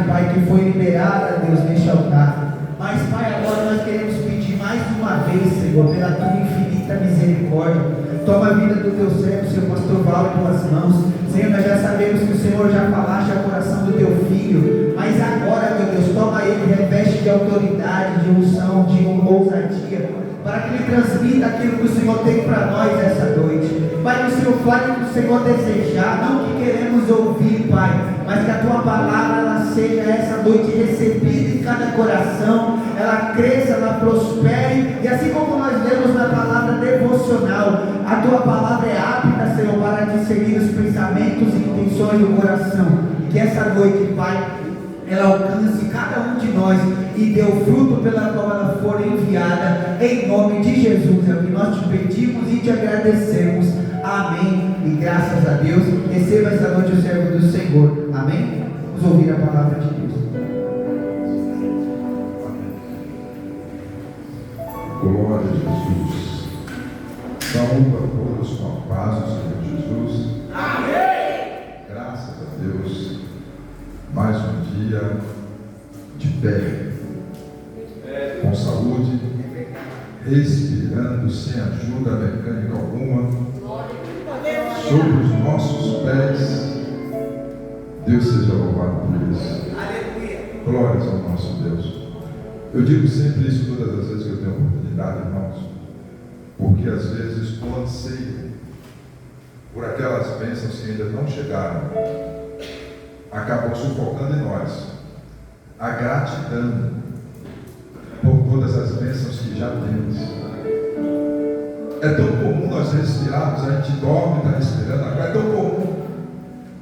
Pai, que foi liberada, Deus, neste altar. Mas, Pai, agora nós queremos pedir mais uma vez, Senhor, pela tua infinita misericórdia. Toma a vida do teu servo, Senhor pastor Val, em tuas mãos. Senhor, nós já sabemos que o Senhor já falaste ao coração do teu filho. Mas agora, meu Deus, toma ele, reveste de autoridade, de unção, de ousadia, para que ele transmita aquilo que o Senhor tem para nós essa noite. Pai, que o Senhor fale o que o Senhor desejar, não que queremos ouvir, Pai, mas que a tua palavra ela seja essa noite recebida em cada coração, ela cresça, ela prospere, e assim como nós lemos na palavra devocional, a tua palavra é apta, Senhor, para discernir os pensamentos e intenções do coração, e que essa noite, Pai, ela alcance cada um de nós e dê o fruto pela qual ela for enviada, em nome de Jesus. É o que nós te pedimos e te agradecemos. Amém. E graças a Deus, receba esta noite o servo do Senhor. Amém. Vamos ouvir a palavra de Deus. Glória a Jesus. Saúde a todos com a paz do Senhor Jesus. Amém. Graças a Deus. Mais um dia de pé, com saúde, respirando sem ajuda mecânica alguma, sobre os nossos pés. Deus seja louvado por isso. Glórias ao nosso Deus. Eu digo sempre isso todas as vezes que eu tenho oportunidade, irmãos, porque às vezes o anseio por aquelas bênçãos que ainda não chegaram acabam sufocando em nós a gratidão por todas as bênçãos que já temos. É tão comum nós respirarmos, a gente dorme, está respirando, agora é tão comum,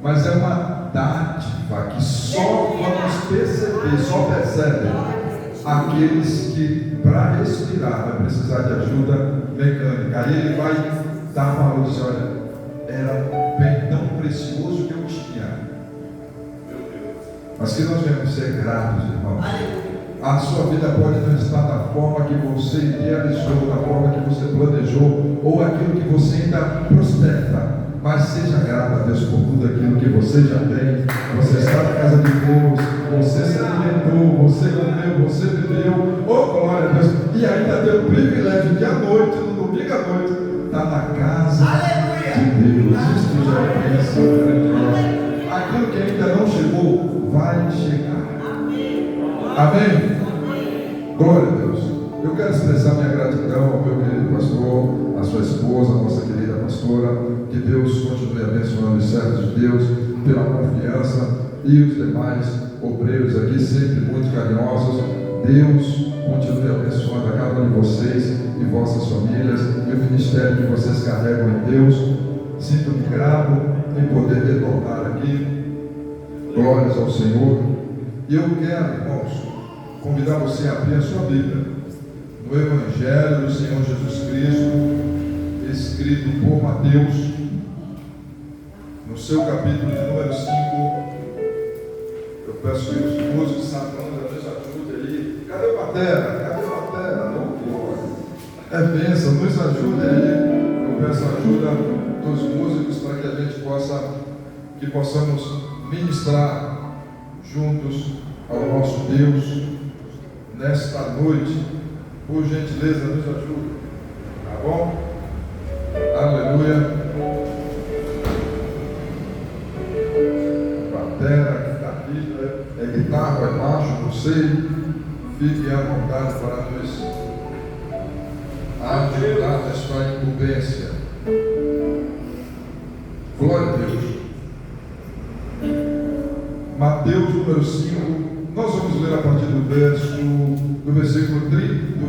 mas é uma dádiva que só vamos perceber, só percebem aqueles que para respirar vai precisar de ajuda mecânica. Aí ele vai dar valor e dizer: olha, era bem tão precioso que eu tinha. Mas que nós devemos ser gratos, irmãos. A sua vida pode não estar da forma que você idealizou, da forma que você planejou, ou aquilo que você ainda prospecta. Mas seja grato a Deus por tudo aquilo que você já tem. Você está na casa de Deus, você se alimentou, você comeu, você bebeu. Oh, glória a Deus! E ainda tem o privilégio de à noite, no domingo à noite, estar na casa de Deus. Isso já é bênção grandiosa. Aquilo que ainda não chegou, vai chegar. Amém? Glória a Deus. Eu quero expressar minha gratidão ao meu querido pastor, à sua esposa, a nossa querida pastora. Que Deus continue abençoando os servos de Deus pela confiança, e os demais obreiros aqui, sempre muito carinhosos. Deus continue abençoando a cada um de vocês e vossas famílias e o ministério que vocês carregam em Deus. Sinto-me grato em poder retornar aqui. Glórias ao Senhor. E eu quero, irmãos, convidar você a abrir a sua Bíblia no Evangelho do Senhor Jesus Cristo, escrito por Mateus, no seu capítulo de número 5. Eu peço que os músicos safanos nos ajudem aí. Cadê o batera? Cadê o batera? É bênção, nos ajude aí. Eu peço a ajuda dos músicos para que a gente possamos ministrar juntos ao nosso Deus nesta noite. Por gentileza, nos ajude. Tá bom? Aleluia. Batera, guitarrista, é guitarra, é baixo, não sei. Fiquem à vontade para nos ajudar nesta incumbência. Glória a Deus. Mateus número 5, nós vamos ler a partir do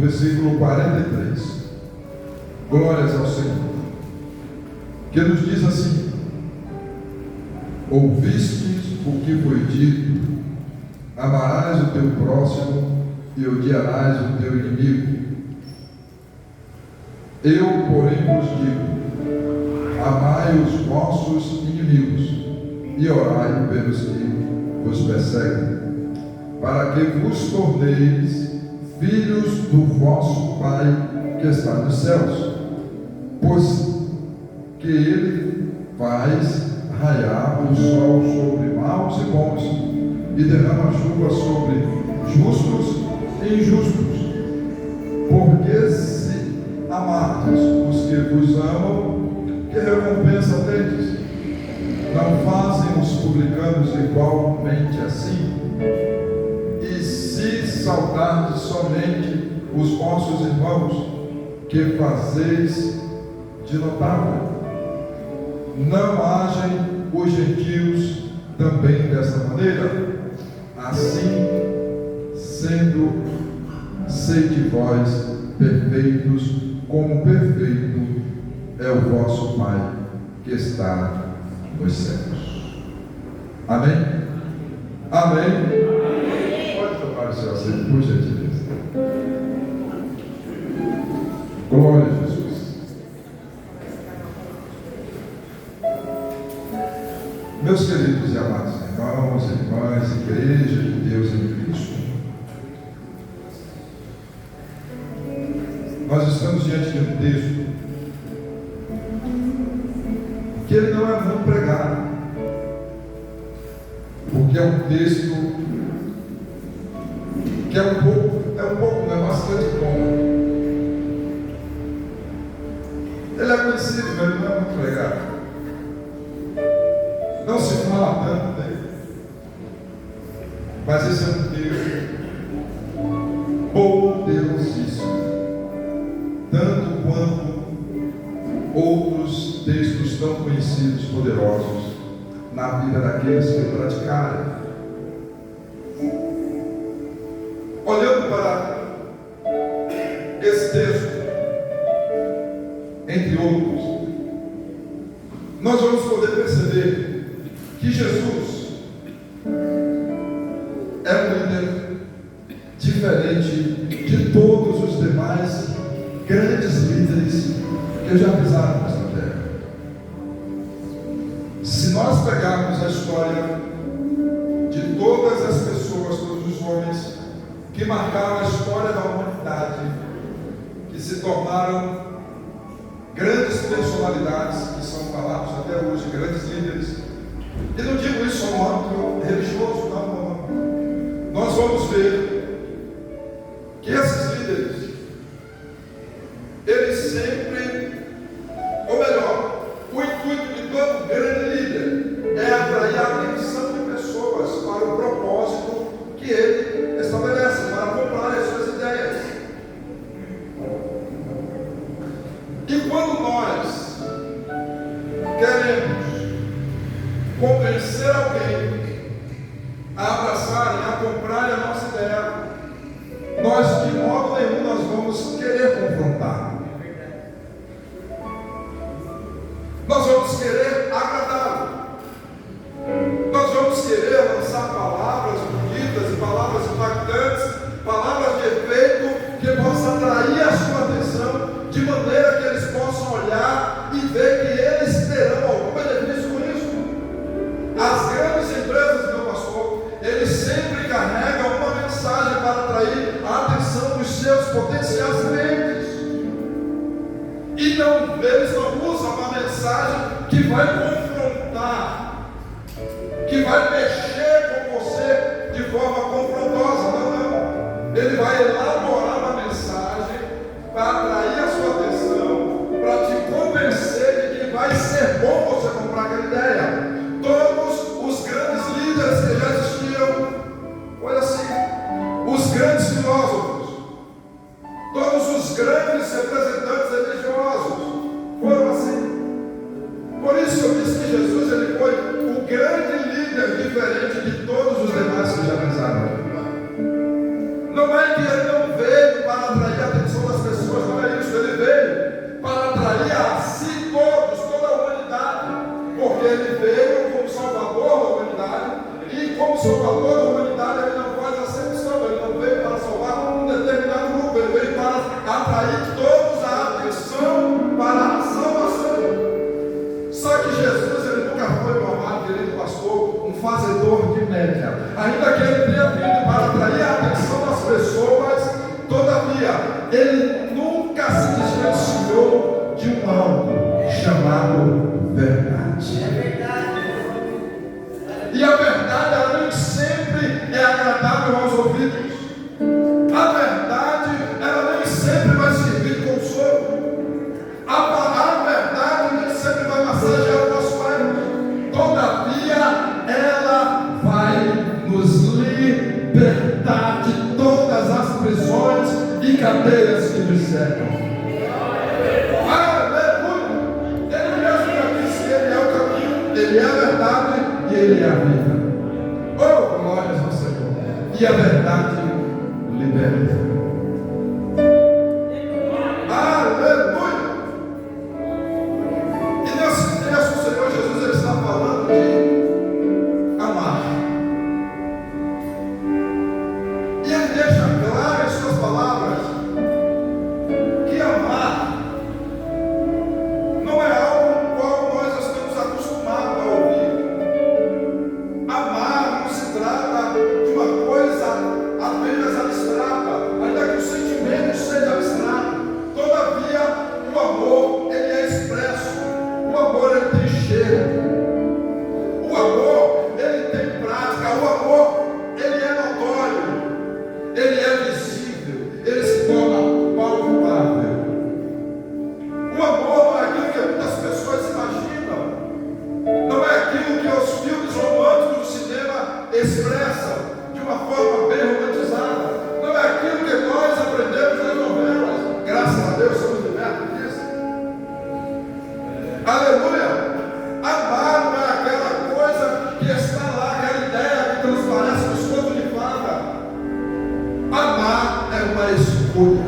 versículo 43. Glórias ao Senhor, que nos diz assim: ouvistes o que foi dito, amarás o teu próximo e odiarás o teu inimigo. Eu, porém, vos digo: amai os vossos inimigos e orai pelos que vos perseguem, para que vos torneis filhos do vosso Pai que está nos céus, pois que Ele faz raiar o sol sobre maus e bons, e derrama chuva sobre justos e injustos. Porque se amardes os que vos amam, que recompensa tendes? Não fazem os publicanos igualmente assim? E se saudardes somente os vossos irmãos, que fazeis de notável? Não agem os gentios também dessa maneira? Assim, sendo, sede vós perfeitos, como perfeito é o vosso Pai que está nos céus. Amém? Amém? Pode tomar o seu assento, por gentileza. Glória a Jesus. Meus queridos e amados irmãos e irmãs, igreja de Deus em Cristo, nós estamos diante de um texto que ele não é muito pregado, porque é um texto que não é bastante bom. Ele é conhecido, mas ele não é muito pregado. Não se fala tanto dele. Mas esse é um texto poderosíssimo, tanto quanto outros textos tão conhecidos, poderosos, na vida daqueles que praticarem. Olhando para esse texto, entre outros, nós vamos poder perceber que Jesus é um líder diferente de todos os demais grandes líderes que já pisaram nesta terra. Se nós pegarmos a história de todas as pessoas, todos os homens que marcaram a história da humanidade, que se tornaram grandes personalidades, que são falados até hoje, grandes líderes, e não digo isso no âmbito religioso, não. Nós vamos ver que esses líderes, eles sempre, ou melhor, o intuito de todo grande líder é atrair a atenção de pessoas para o propósito que ele estabelece, para comprar as suas ideias. E quando nós queremos convencer alguém a abraçarem, a comprarem a nossa ideia, nós de modo nenhum nós vamos querer confrontar. Nós vamos querer agradá-lo. Nós vamos querer lançar palavras bonitas e palavras impactantes, palavras de efeito que possam atrair a sua atenção, de maneira que eles possam olhar e ver que eles terão algum benefício com isso. As grandes empresas, meu pastor, eles sempre carregam uma mensagem para atrair a atenção dos seus potenciais clientes. E eles não usam uma mensagem que vai confrontar, que vai mexer com você de forma confrontosa. Não. Ele vai elaborar uma mensagem para atrair a sua atenção, para te convencer de que vai ser bom você comprar aquela ideia. Todos os grandes líderes que já existiram, olha assim, os grandes filósofos, todos os grandes representantes religiosos foram assim. Por isso eu disse que Jesus ele foi o grande líder diferente de todos os demais que já pisaram. Não é que ele não veio para atrair a atenção das pessoas, não é isso. Ele veio para atrair a si todos, toda a humanidade, porque ele veio como Salvador da humanidade, e como Salvador da humanidade ele não faz acepção. Ele não veio para salvar um determinado grupo, ele veio para atrair todos a atenção para a salvação. Só que Jesus ele nunca foi, meu amado querido pastor, um fazedor de média. Ainda que ele tenha vindo para atrair a atenção das pessoas, todavia ele nunca se distanciou de um algo chamado verdade. E a verdade ela nem sempre cadeias que me cercam. Aleluia! Ele mesmo já disse que Ele é o caminho, Ele é a verdade e Ele é a vida. Oh, glórias ao Senhor! E a verdade liberta. Aleluia! E nesse texto o Senhor Jesus ele está falando de amar. E ele deixa claro em suas palavras que amar não é algo com o qual nós estamos acostumados a ouvir. Amar não se trata de uma coisa apenas abstrata, ainda que o sentimento seja abstrato. Todavia, o amor ele é expresso, o amor ele tem cheiro, o amor ele tem prática, o amor ele é notório, ele é visível, ele se torna palpável. O amor não é aquilo que muitas pessoas imaginam, não é aquilo que os filmes românticos do cinema expressam de uma forma bem romantizada, não é aquilo que nós aprendemos nas novelas. Graças a Deus somos libertos disso. Aleluia! Amar não é aquela coisa que está lá, aquela ideia que transparece nos contos de fada. Amar é uma escolha.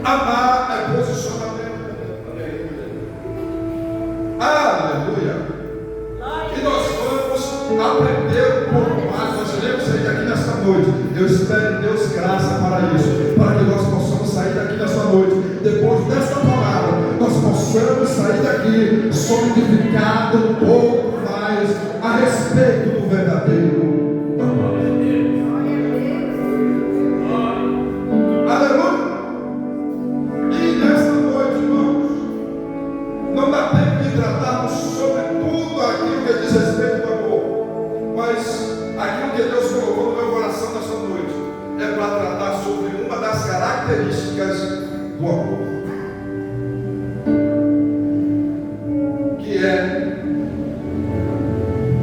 Amar é posicionamento. Aleluia! E nós vamos aprender um pouco mais. Nós iremos sair daqui nesta noite. Eu espero em Deus graça para isso, para que nós possamos sair daqui nesta noite. Depois desta palavra, nós possamos sair daqui solidificado um pouco mais a respeito do verdadeiro amor. Aleluia! E nesta noite, irmãos, não dá tempo de tratarmos sobre tudo aquilo que diz respeito ao amor, mas aquilo que Deus colocou no meu coração nesta noite é para tratar sobre uma das características do amor, que é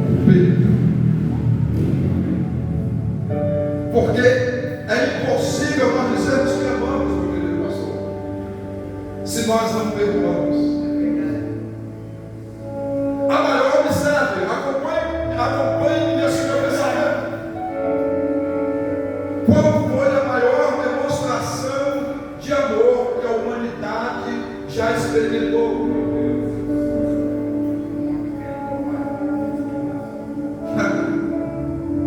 o perdão. Porque é impossível nós dizermos que amamos, meu querido pastor, se nós não perdoamos. A maior, observe, acompanhe nesse meu pensamento. Qual foi a maior demonstração de amor que a humanidade já experimentou?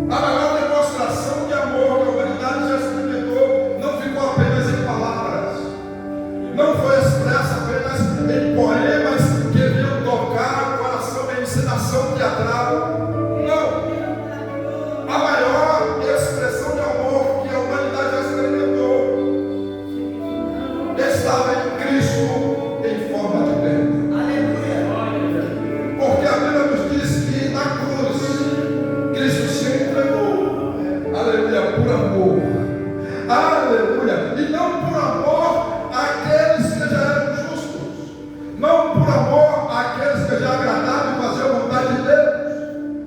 A maior demonstração de amor que a humanidade já experimentou não ficou apenas em palavras, não foi expressa apenas em poemas que iriam tocar o coração em encenação teatral. Não. A maior expressão de amor que a humanidade já experimentou estava em Cristo em forma de perdão. Porque a Bíblia nos diz que na cruz Cristo se entregou, aleluia, por amor, aleluia, e não por amor àqueles que já eram justos, não por amor àqueles que já agradavam e faziam a vontade de Deus,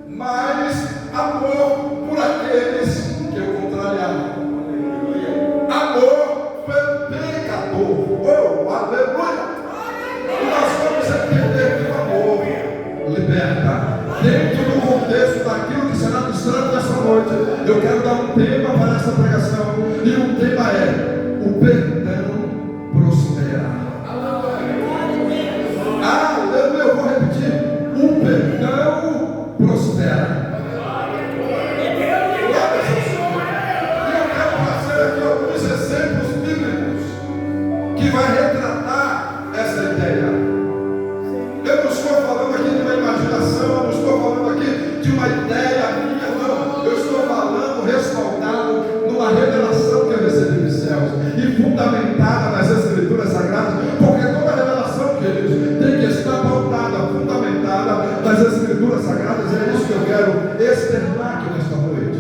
mas amor por aqueles que o contrariavam, amor pelo pecador. Oh, aleluia! E nós vamos entender que o amor liberta. Dentro do contexto daquilo que será ministrado nessa noite, eu quero dar um tema para essa pregação, e o tema é: o perdão prospera. Aleluia, eu vou repetir: o perdão prospera. E eu quero fazer aqui alguns exemplos bíblicos que vai retratar essa ideia. Eu não estou falando aqui de uma imaginação, eu não estou falando aqui de uma ideia minha, não. Eu estou falando respaldado numa revelação que eu recebi dos céus e fundamentada nas Escrituras Sagradas, porque toda revelação, queridos, tem que estar pautada, fundamentada nas Escrituras Sagradas. É isso que eu quero externar aqui nesta noite.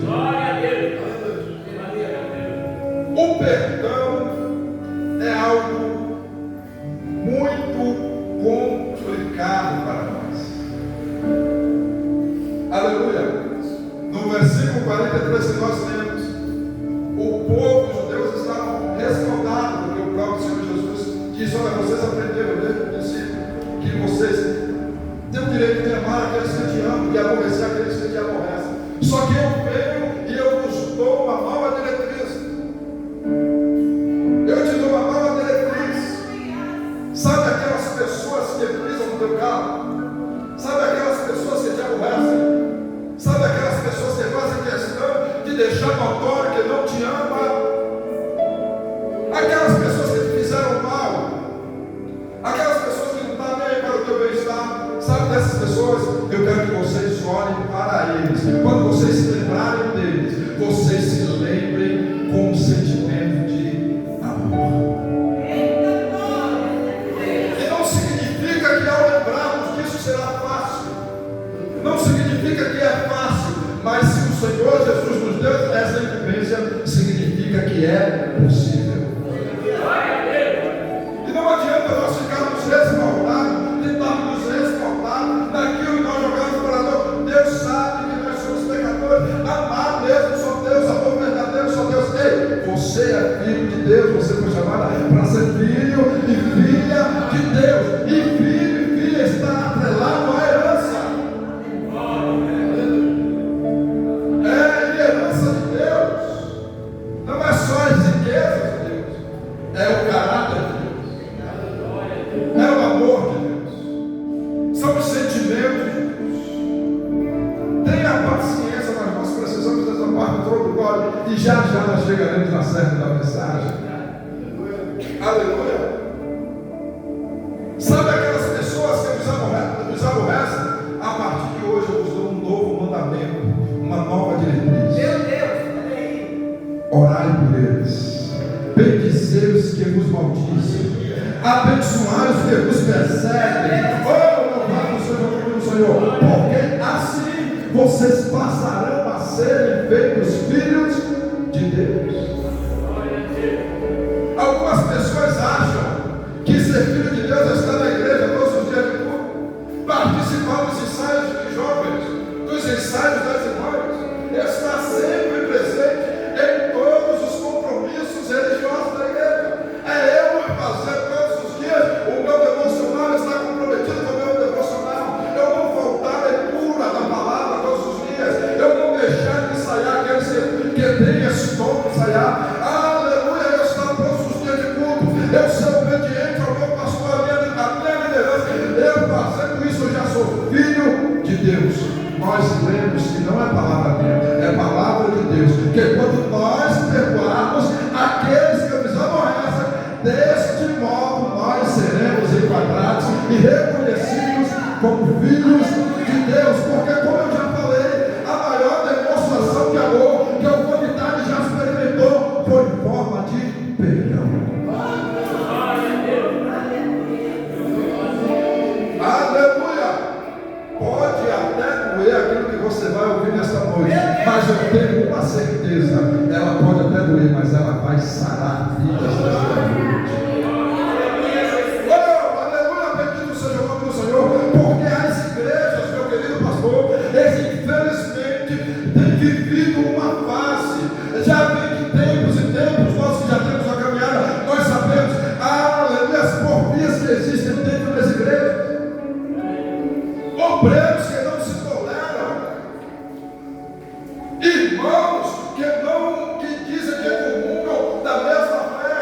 O perdão é algo muito complicado para nós. Aleluia. No versículo 43 que nós temos, o povo judeu estava seja notório que não te ama. Aquelas pessoas que te fizeram mal, aquelas pessoas que não estão nem aí para o teu bem-estar, sabe dessas pessoas? Eu quero que vocês olhem para eles. Quando vocês se lembrarem deles, vocês se lembrem com um sentimento de amor. E não significa que ao lembrarmos disso será fácil. Não significa que é fácil. Mas se o Senhor Jesus nos deu essa incumbência, significa que é possível. E não adianta nós ficarmos resguardados, tentarmos nos resguardar daquilo que nós jogamos para Deus. Deus sabe que nós somos pecadores. Amar mesmo só Deus, amor verdadeiro só Deus. Ei, você é filho de Deus, você foi chamado para ser filho e filha de Deus. E filho e filha está atrelado à herança. Não é só as riquezas de Deus, é o caráter de Deus, é o amor de Deus, são os sentimentos de Deus. Tenha paciência, mas nós precisamos dessa parte introdutória e já nós chegaremos na série da mensagem. Aleluia. Sabe aquelas pessoas que nos aborrecem? A partir de hoje eu vos dou um novo mandamento, uma nova diretriz. Orai por eles, bendizei os que vos maldizem, abençoai os que vos perseguem. Oh, louvado seja o nome do Senhor, porque assim vocês passarão a serem feitos filhos de Deus. Algumas pessoas acham que ser filho de Deus é estar na igreja todos os dias de culto, participar dos ensaios de jovens, dos ensaios das irmãs, estar sempre presente em todos os compromissos religiosos da igreja. É eu fazer todos os dias o meu devocional, estar comprometido com o meu devocional, eu não faltar a leitura da palavra todos os dias, eu não deixar de ensaiar aqueles que têm esse dom de ensaiar. Aleluia, eu estar todos os dias de culto, eu ser obediente ao meu pastor, a minha liderança. Eu fazendo isso, eu já sou filho de Deus. Nós lemos que não é palavra minha, é palavra de Deus, que quando nós perdoarmos aqueles que nos aborrecem, deste modo nós seremos enquadrados e reconhecidos como filhos de Deus. Porque, como eu já falei, a maior demonstração de amor que a humanidade já experimentou foi em forma de perdão. Aleluia! Pode até doer aquilo que você vai ouvir nesta noite, mas eu tenho uma certeza, ela pode até doer, mas ela vai sarar vidas nesta noite. Oh, aleluia, bendito seja o nome do Senhor, porque as igrejas, meu querido pastor, eles infelizmente têm vivido uma fase, já vem de tempos e tempos, nós que já temos a caminhada, nós sabemos, aleluia, as porfias que existem dentro das igrejas, obreiros que não se toleram, irmãos que dizem que comungam da mesma fé,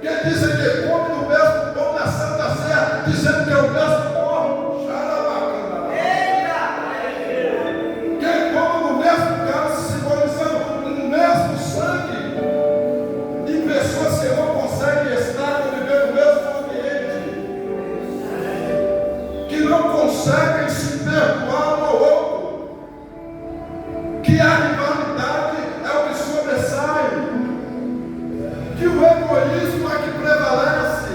que dizem que comem do mesmo pão da Santa Ceia, dizendo que é o mesmo corpo, que comem do mesmo cálice, simbolizando o mesmo sangue, e pessoas que não conseguem estar convivendo no mesmo ambiente, que não conseguem se perdoar um ao outro, que a rivalidade é o que sobressai, que o egoísmo é que prevalece,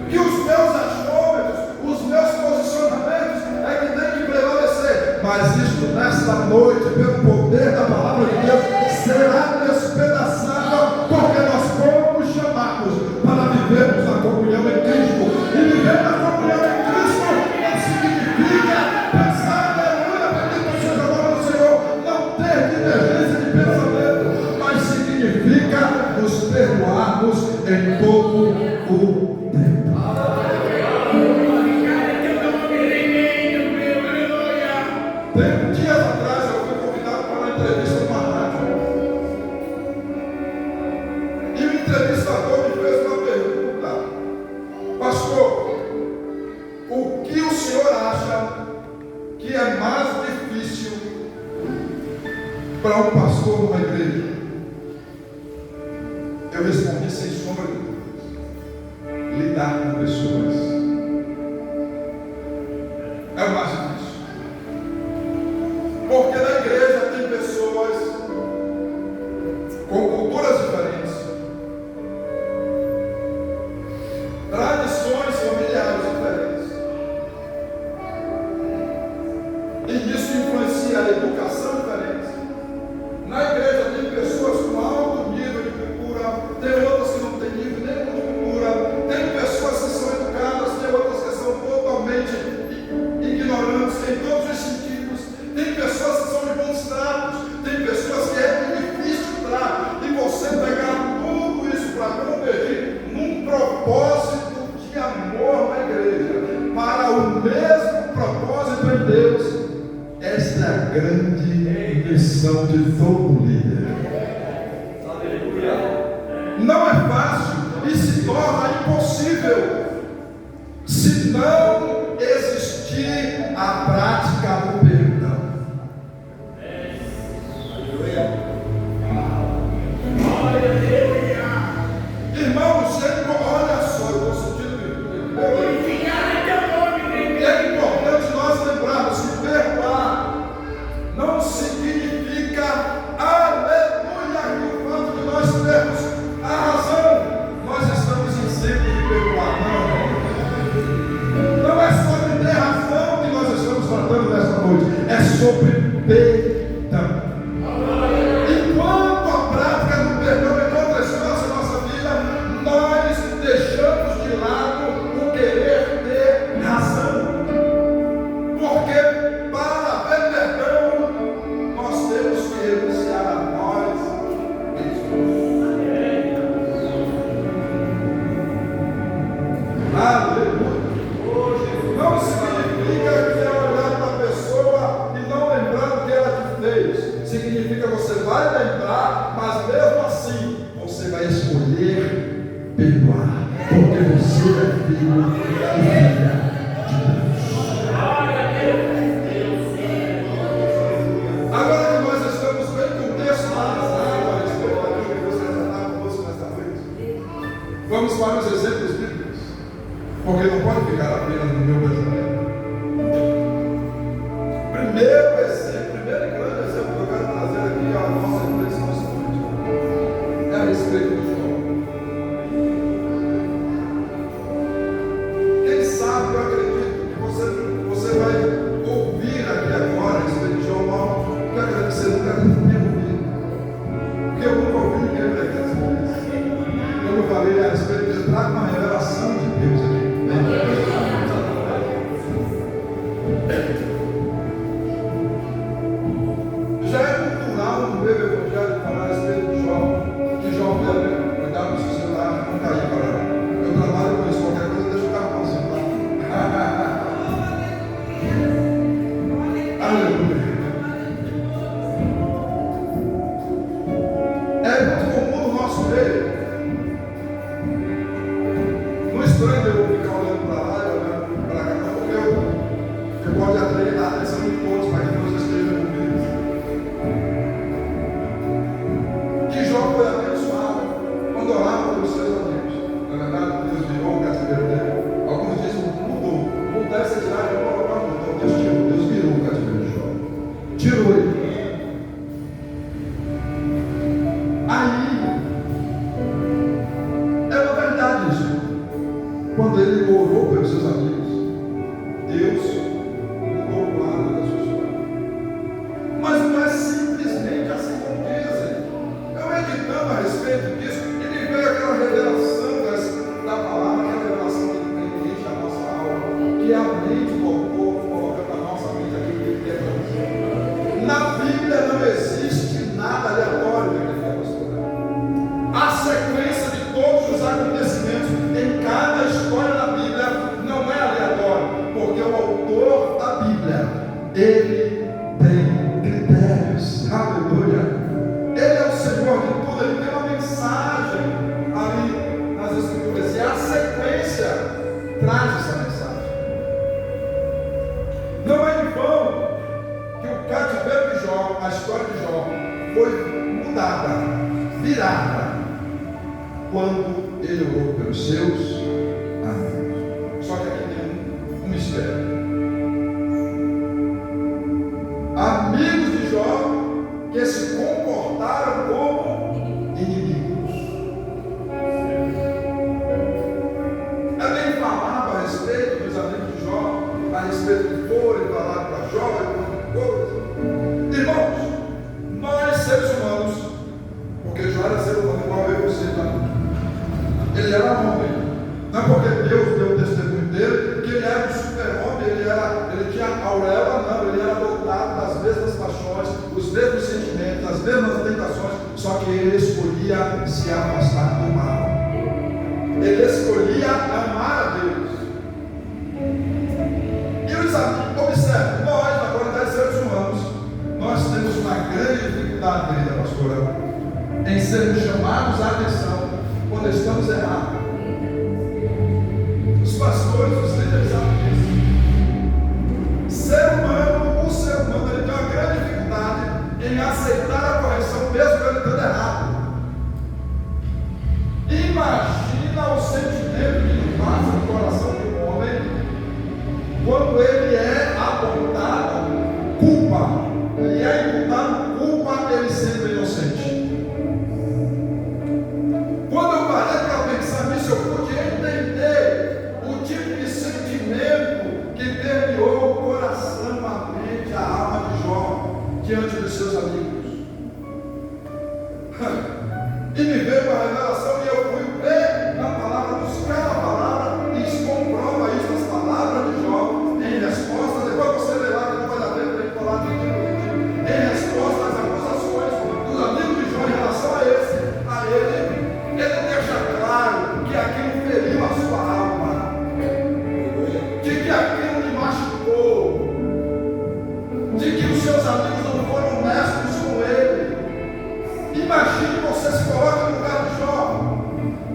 que os meus achômetros, os meus posicionamentos é que tem que prevalecer. Mas isto nesta noite, pelo poder da palavra de Deus, será despedaçado, porque nós fomos chamados para vivermos na comunhão em Cristo, e viver na comunhão em Cristo não significa pensar, aleluia, bendito seja o nome do Senhor, não ter divergência de pensamento, mas significa nos perdoarmos em todo o tempo. Dias atrás eu fui convidado para uma entrevista numa rádio, e o entrevistador me fez uma pergunta: pastor, o que o senhor acha que é mais difícil para um pastor numa igreja? Eu respondi sem sombra de dúvidas: lidar com pessoas é o mais difícil. Porque na igreja tem pessoas com culturas diferentes, tradições familiares diferentes, e isso influencia a educação diferente. Na igreja tem pessoas com alto nível de cultura, tem outras que não têm nível nenhum de cultura, tem pessoas que são educadas, tem outras que são totalmente ignorantes em todos os sentidos, tem pessoas que são de bons tratos, tem pessoas que é difícil trato, e você pegar tudo isso para converter num propósito de amor na igreja, para o mesmo propósito em Deus. Esta é a grande missão de todo líder. Não é fácil e se torna impossível se não existir a prática do perdão. Irmãos, olha só, eu estou sentindo é importante nós lembrarmos que perdoar não significa, aleluia, que o fato de nós termos a razão, nós estamos isentos de perdoar. Não é sobre ter razão que nós estamos tratando nessa noite, é sobre perdão. Enquanto a prática do perdão encontra espaço em nossa vida, nós deixamos de lado o querer ter razão. Porque para haver perdão, nós temos que renunciar a nós mesmos. Aleluia. Não significa que é olhar para a pessoa e não lembrar do que ela te fez. Significa que você vai lembrar, mas mesmo assim você vai escolher perdoar, porque você é filho e filha de Deus. Agora que nós estamos bem contextualizados a respeito daquilo que Deus quer tratar conosco nesta noite, vamos para os exemplos bíblicos, porque não pode ficar apenas no meu pensamento. Primeiro exemplo, primeiro e grande exemplo que eu quero trazer aqui à nossa reflexão esta noite é a respeito de João. Quem sabe, eu acredito que você vai ouvir aqui agora a respeito de João, que eu acredito que você nunca tenha ouvido, porque eu nunca ouvi ninguém pregar sobre isso. Como eu falei a respeito de trago uma revelação de Deus aqui. Já é cultural no meu evangelho falar a respeito de João Pedro. Cuidado com o seu celular, não cair para lá. Eu trabalho com isso, qualquer coisa deixa o carro com o celular. Aleluia. É muito comum no nosso meio, no estranho eu vou ficar olhando para lá e olhando para cá, porque eu pode atrair a atenção de todos para que Deus esteja envolvido. Que João foi abençoado quando orava pelos seus amigos. Na verdade, Deus virou o cativeiro dele. Alguns dizem que mudou. Mudar essa cidade, eu vou colocar mudou. Deus virou o cativeiro de João. Tirou ele. Aí, é uma verdade isso. Quando ele orou pelos seus amigos, Deus mudou o quadro da sua história. Mas não é simplesmente assim como dizem. Eu meditando a respeito disso, e me veio aquela revelação da palavra, aquela revelação que enche a nossa alma, que é a mente do autor colocando a nossa mente aqui o que ele quer dizer. Na Bíblia não existe nada aleatório que ele quer mostrar. A sequência de todos os acontecimentos em cada história da Bíblia não é aleatório, porque o autor da Bíblia, ele tem critérios. Aleluia. Ele é o Senhor de tudo, ele tem uma mensagem ali nas Escrituras, e a sequência traz essa mensagem. Não é em vão que o cativeiro de Jó, a foi mudada, virada, quando ele orou pelos seus amigos. Só que aqui tem um mistério. Amigos de Jó que se comportaram como inimigos. Eu nem falava a respeito dos amigos de Jó, a respeito de for e falar para Jó e coisa. Irmãos, nós seres humanos, porque Jó era ser humano igual eu e você, tá? Ele era homem, não é porque Deus deu o testemunho dele que ele era um super-homem, ele tinha auréola, não, ele era dotado das mesmas paixões, os mesmos sentimentos, as mesmas tentações, só que ele escolhia se afastar do mal. Ele escolhia amar a Deus. E os amigos, observe, nós, na qualidade de seres humanos, nós temos uma grande dificuldade, querida pastora, em sermos chamados a atenção quando estamos errados. Os pastores, os líderes sabem disso. O ser humano, ele tem uma grande dificuldade em aceitar a correção, mesmo que ele esteja errado. Imagina o sentimento que passa no coração do homem quando ele é apontado culpa. Ele é imputado culpa, ele sendo inocente. Quando eu parei para pensar nisso, eu pude entender o tipo de sentimento que permeou o coração, a mente, a alma de Jó diante dos seus amigos. E me veio uma revelação e eu fui ver na palavra, buscar a palavra e comprova isso nas palavras de Jó em resposta. Depois você lê lá, que não vai dar tempo para ele falar de em resposta às acusações dos amigos de Jó em relação a ele deixa claro que aquilo feriu a sua alma, de que aquilo lhe machucou, de que os seus amigos não foram honestos com ele. Imagine, você se coloca no lugar de Jó,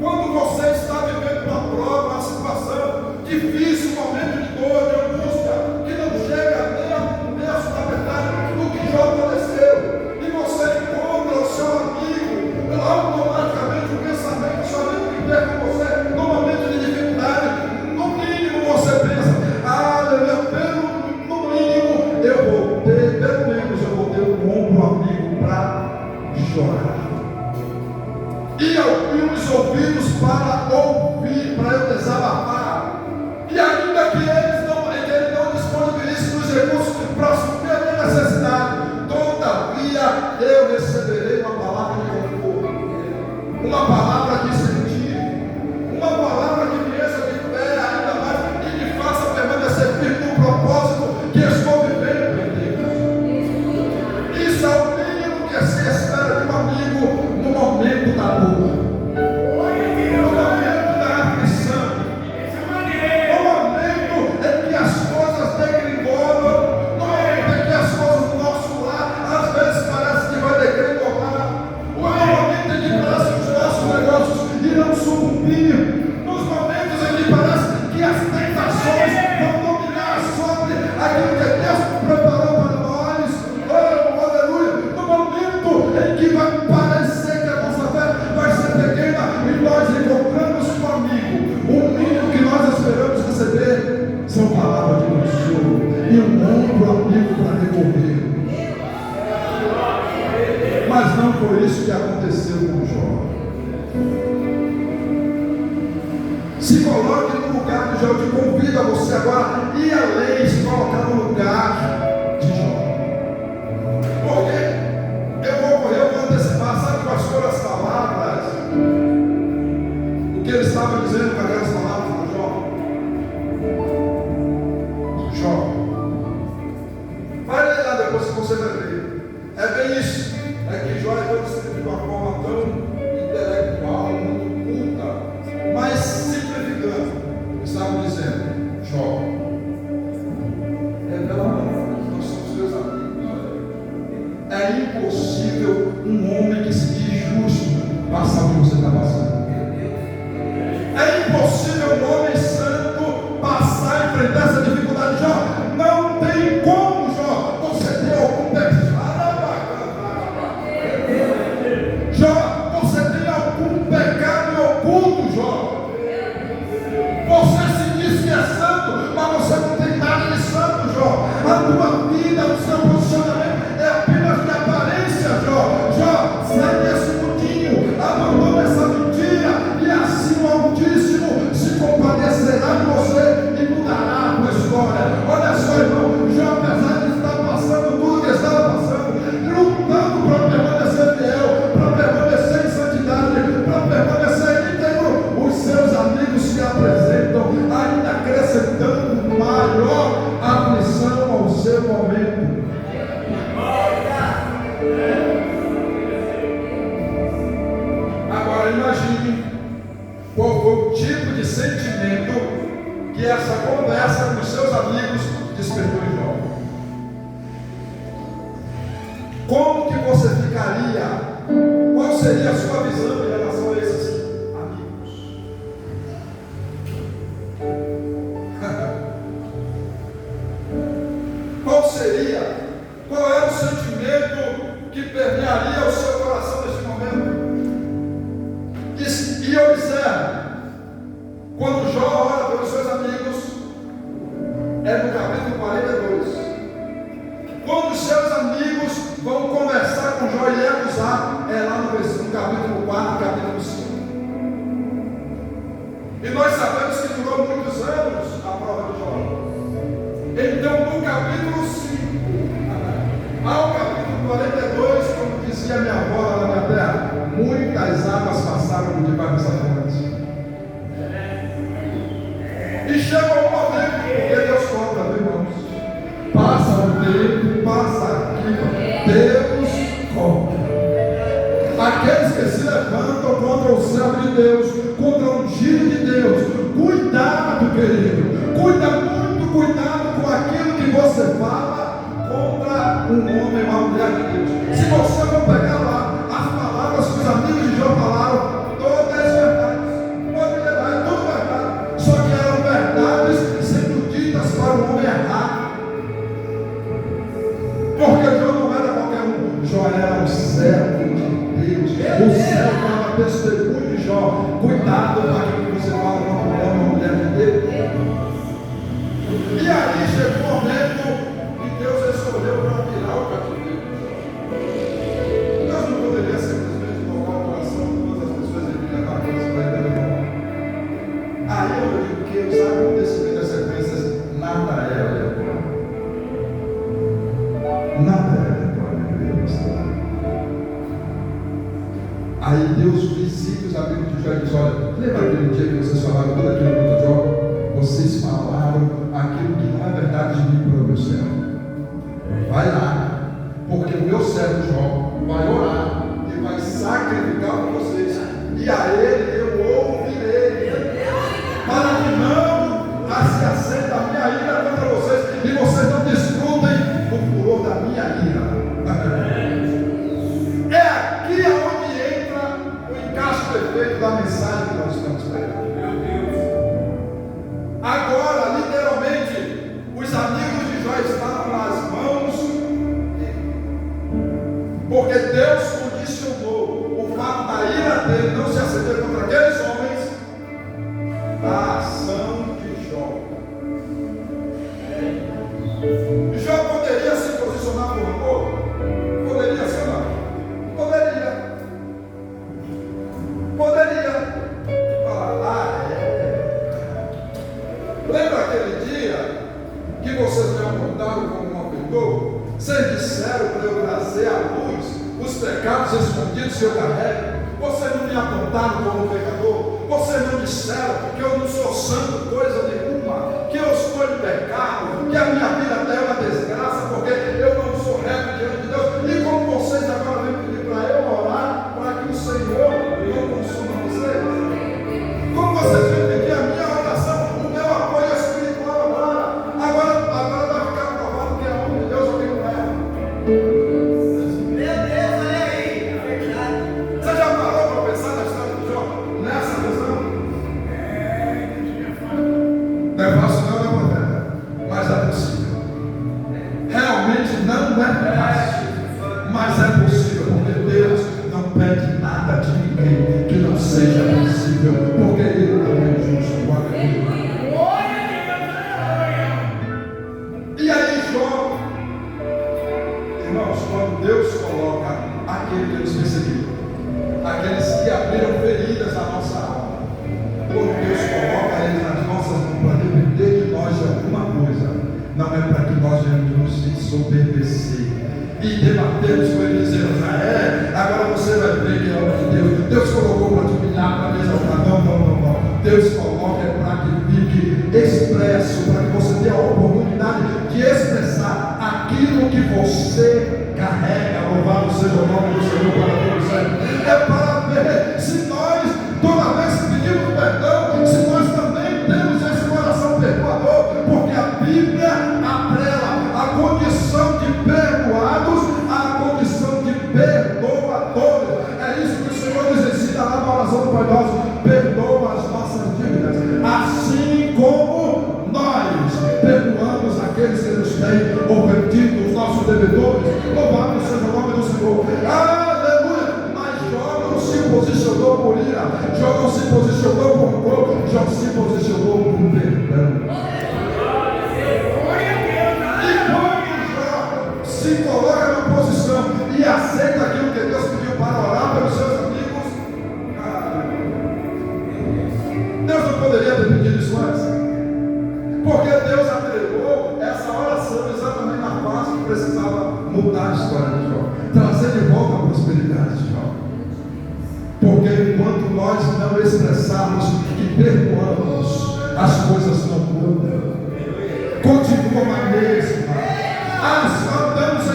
quando você está vivendo uma prova, uma situação difícil, um momento de dor, de angústia, que não chega nem a terço da verdade do que Jó padeceu, e você encontra o seu amigo, automaticamente o pensamento, o seu amigo que quer com você, no momento de dificuldade, no mínimo você pensa, no mínimo eu vou ter, pelo menos eu vou ter um ombro amigo para chorar. E abrir os ouvidos para ouvir, para eu desabafar. E ainda que ele não disponibilize os recursos para suprir a minha necessidade, todavia eu receberei uma palavra de conforto, uma palavra de sentir, uma palavra que me encha de fé ainda mais e me faça permanecer firme no propósito que estou vivendo em Deus. Isso é o mínimo que se espera de um amigo no momento da dor. Nos momentos em que parece que as tentações vão dominar sobre aquilo que Deus preparou para nós, oh, aleluia, no momento em que vai parecer que a nossa fé vai ser pequena e nós encontramos um amigo, o mínimo que nós esperamos receber são palavras de consolo e um ombro amigo para recorrer. Mas não foi isso que aconteceu com Jó. Se coloque no lugar de Jó. Eu te convido a você agora ir além, se colocar no lugar de Jó. Porque eu vou antecipar, sabe, pastor, as palavras, o que ele estava dizendo com aquelas palavras para Jó? Jó, vai ler lá depois que você vai ler. É bem isso. É que Jó é todo escrito de uma forma tão intelectual, muito culta, mas simplificando, estava dizendo, Jó, revela a nós, nós somos teus amigos. É impossível um homem que se diz justo passar o que você está passando. É impossível um homem santo passar e enfrentar essa dificuldade. Jó, não tem como, Jó, você ter algum texto. Agora imagine qual foi o tipo de sentimento que essa conversa com os seus amigos despertou em Jó. Como que você ficaria? Qual seria a sua visão em relação a esses amigos? Qual era o sentimento que permearia o seu coração neste momento? E observe, quando Jó ora pelos seus amigos, é no capítulo 42. Quando os seus amigos vão conversar com Jó e acusar, é lá no capítulo 4, capítulo 5. E nós sabemos que durou muitos anos a prova de Jó. Então, no capítulo 5 ao capítulo 42, como dizia minha avó lá na minha terra, muitas águas passaram por debaixo dessa fonte. E chega um momento, porque Deus conta, viu, irmãos? Passa o tempo, passa aqui, Deus conta. Aqueles que se levantam contra o servo de Deus, contra o ungido de Deus, cuidado, querido, cuidado com aquilo que você fala contra um homem, uma mulher de Deus. Se você for pegar lá as palavras que os amigos de Jó falaram, todas verdades, pode levar, é tudo verdade, só que eram verdades sendo ditas para o homem errado, porque Jó não era qualquer um, Jó era um servo de Deus, o céu dava testemunho de Jó. Cuidado com aquilo que você fala contra um homem, uma mulher de Deus. E aí chegou o momento que Deus resolveu para virar o cativeiro. Deus não poderia simplesmente colocar o coração de todas as pessoas e levar coisas para ele levar. Aí eu digo que os acontecimentos das sequências, nada é aleatório. Nada é aleatório, pastor. Aí Deus visita os amigos de Jó e diz: olha, lembra aquele dia que vocês falaram tudo aquilo contra Jó? Vocês falaram aquilo que não é verdade de mim para o meu servo. Vai lá, porque o meu servo Jó vai orar e vai sacrificar por vocês, e a ele eu ouvirei, para que não se acenda a minha ira contra vocês e vocês não desfrutem o furor da minha ira. É aqui onde entra o encaixe perfeito da mensagem que nós estamos pregando. Agora, literalmente, os amigos de Jó estavam nas mãos dele, porque Deus condicionou o fato da ira dele não se acender contra aqueles homens da ação de Jó. Jó poderia se posicionar por amor? Poderia, sei lá. Poderia falar: lembra aquele dia que vocês me apontaram como um pecador? Vocês disseram para eu trazer à luz os pecados escondidos que eu carrego. Vocês não me apontaram como pecador. Vocês não disseram que eu não sou santo coisa nenhuma, que eu estou em pecado, que a minha vida até é uma desgraça, porque eu não sou reto diante de Deus. E como vocês agora vêm pedir para eu orar, para que o Senhor não consuma vocês? Como vocês vêm pedir a minha oração, o meu apoio espiritual agora vai ficar provado que é homem de Deus ou que não é. Meu Deus, olha aí, é verdade. Você já parou para pensar na história de Jó nessa visão? Não é fácil não, é profeta, mas é possível. Realmente não é fácil, mas é possível, porque Deus não pede nada de ninguém que não seja possível, porque Ele não é justo. E aí, Jó, irmãos, quando Deus coloca aquele que nos perseguiu, aqueles que abriram feridas na nossa alma, quando Deus coloca eles nas nossas mãos para depender de nós de alguma coisa, não é para que nós venhamos nos ensoberbecer e debatermos com ele, dizendo: agora você vai ver que é obra de Deus. Deus colocou para te humilhar, para me exaltar. Não. Deus coloca para que fique expresso, para que você tenha a oportunidade de expressar aquilo que você carrega. Louvado seja o nome do Senhor para todos sempre. É para ver se nós, toda vez que pedimos perdão, se nós também temos esse coração perdoador, porque a Bíblia atrela a condição de perdoados à condição de perdoadores. É isso que o Senhor nos ensina lá na oração do Pai Nosso: perdoa as nossas dívidas, assim como nós perdoamos aqueles que nos têm ofendido, os nossos devedores. Louvado seja o nome do Senhor. Aleluia! Mas Jó não se posicionou por ira, Jó não se posicionou por rancor, Jó se posicionou por perdão. E quando Jó se coloca na posição e aceita aquilo que Deus pediu para orar pelos seus amigos, Deus não poderia ter pedido isso antes, porque Deus atrelou essa oração exatamente na fase que precisava mudar a história de Jó, trazer de volta a prosperidade de Jó. Porque enquanto nós não expressarmos e perdoamos, as coisas não mudam, continuam a mesma. Andamos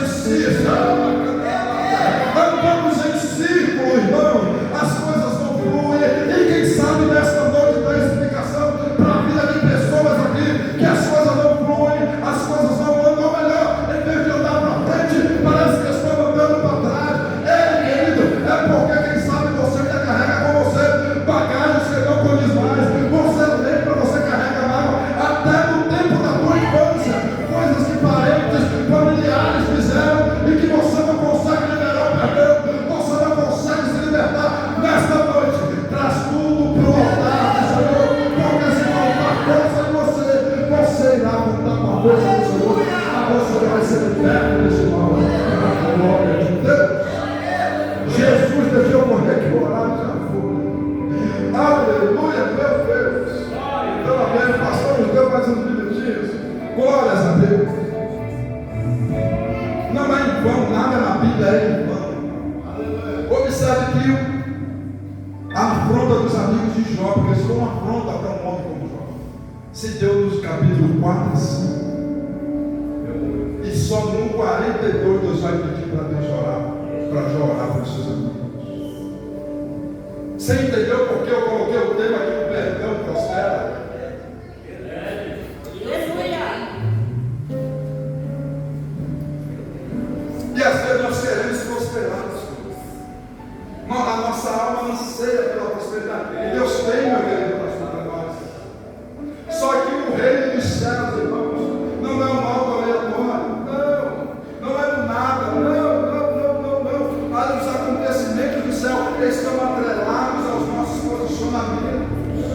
em círculo, irmão, as coisas não fluem. E quem sabe nesta noite dá explicação para a vida de pessoas aqui que as coisas não fluem, as coisas não andam melhor. Em vez de andar para frente, parece que estão andando para trás. Ei, querido, é porque quem sabe você ainda carrega com você bagagens que não condiz mais. Você lembra, você carrega mágoa até no tempo da tua infância, coisas que parentes, familiares fizeram e que você não consegue liberar o perdão, você não consegue se libertar. Nesta noite, traz tudo para o altar do Senhor, porque se faltar força em você, você irá contar com a força do Senhor, você vai ser liberto desse mal, para a glória de Deus. Jesus deixou morrer que orar já foi. Aleluia, meu Deus. Então, amém, pastor nos deu mais uns minutinhos. Glórias a Deus. Não é em vão, nada na Bíblia é em vão. Observe que a afronta dos amigos de Jó, porque isso foi uma afronta para um homem como Jó, se deu nos capítulos 4 e 5. E só no 42 Deus vai pedir para Deus orar, para Jó orar para os seus amigos. Você entendeu por que eu coloquei o tema aqui: o perdão prospera? E às vezes nós queremos prosperar. A nossa alma anseia pela prosperidade. E Deus tem, meu querido, para nós. Só que o reino dos céus, irmãos, não é um algo aleatório. Não é do nada. Não. Os acontecimentos do céu estão atrelados aos nossos posicionamentos.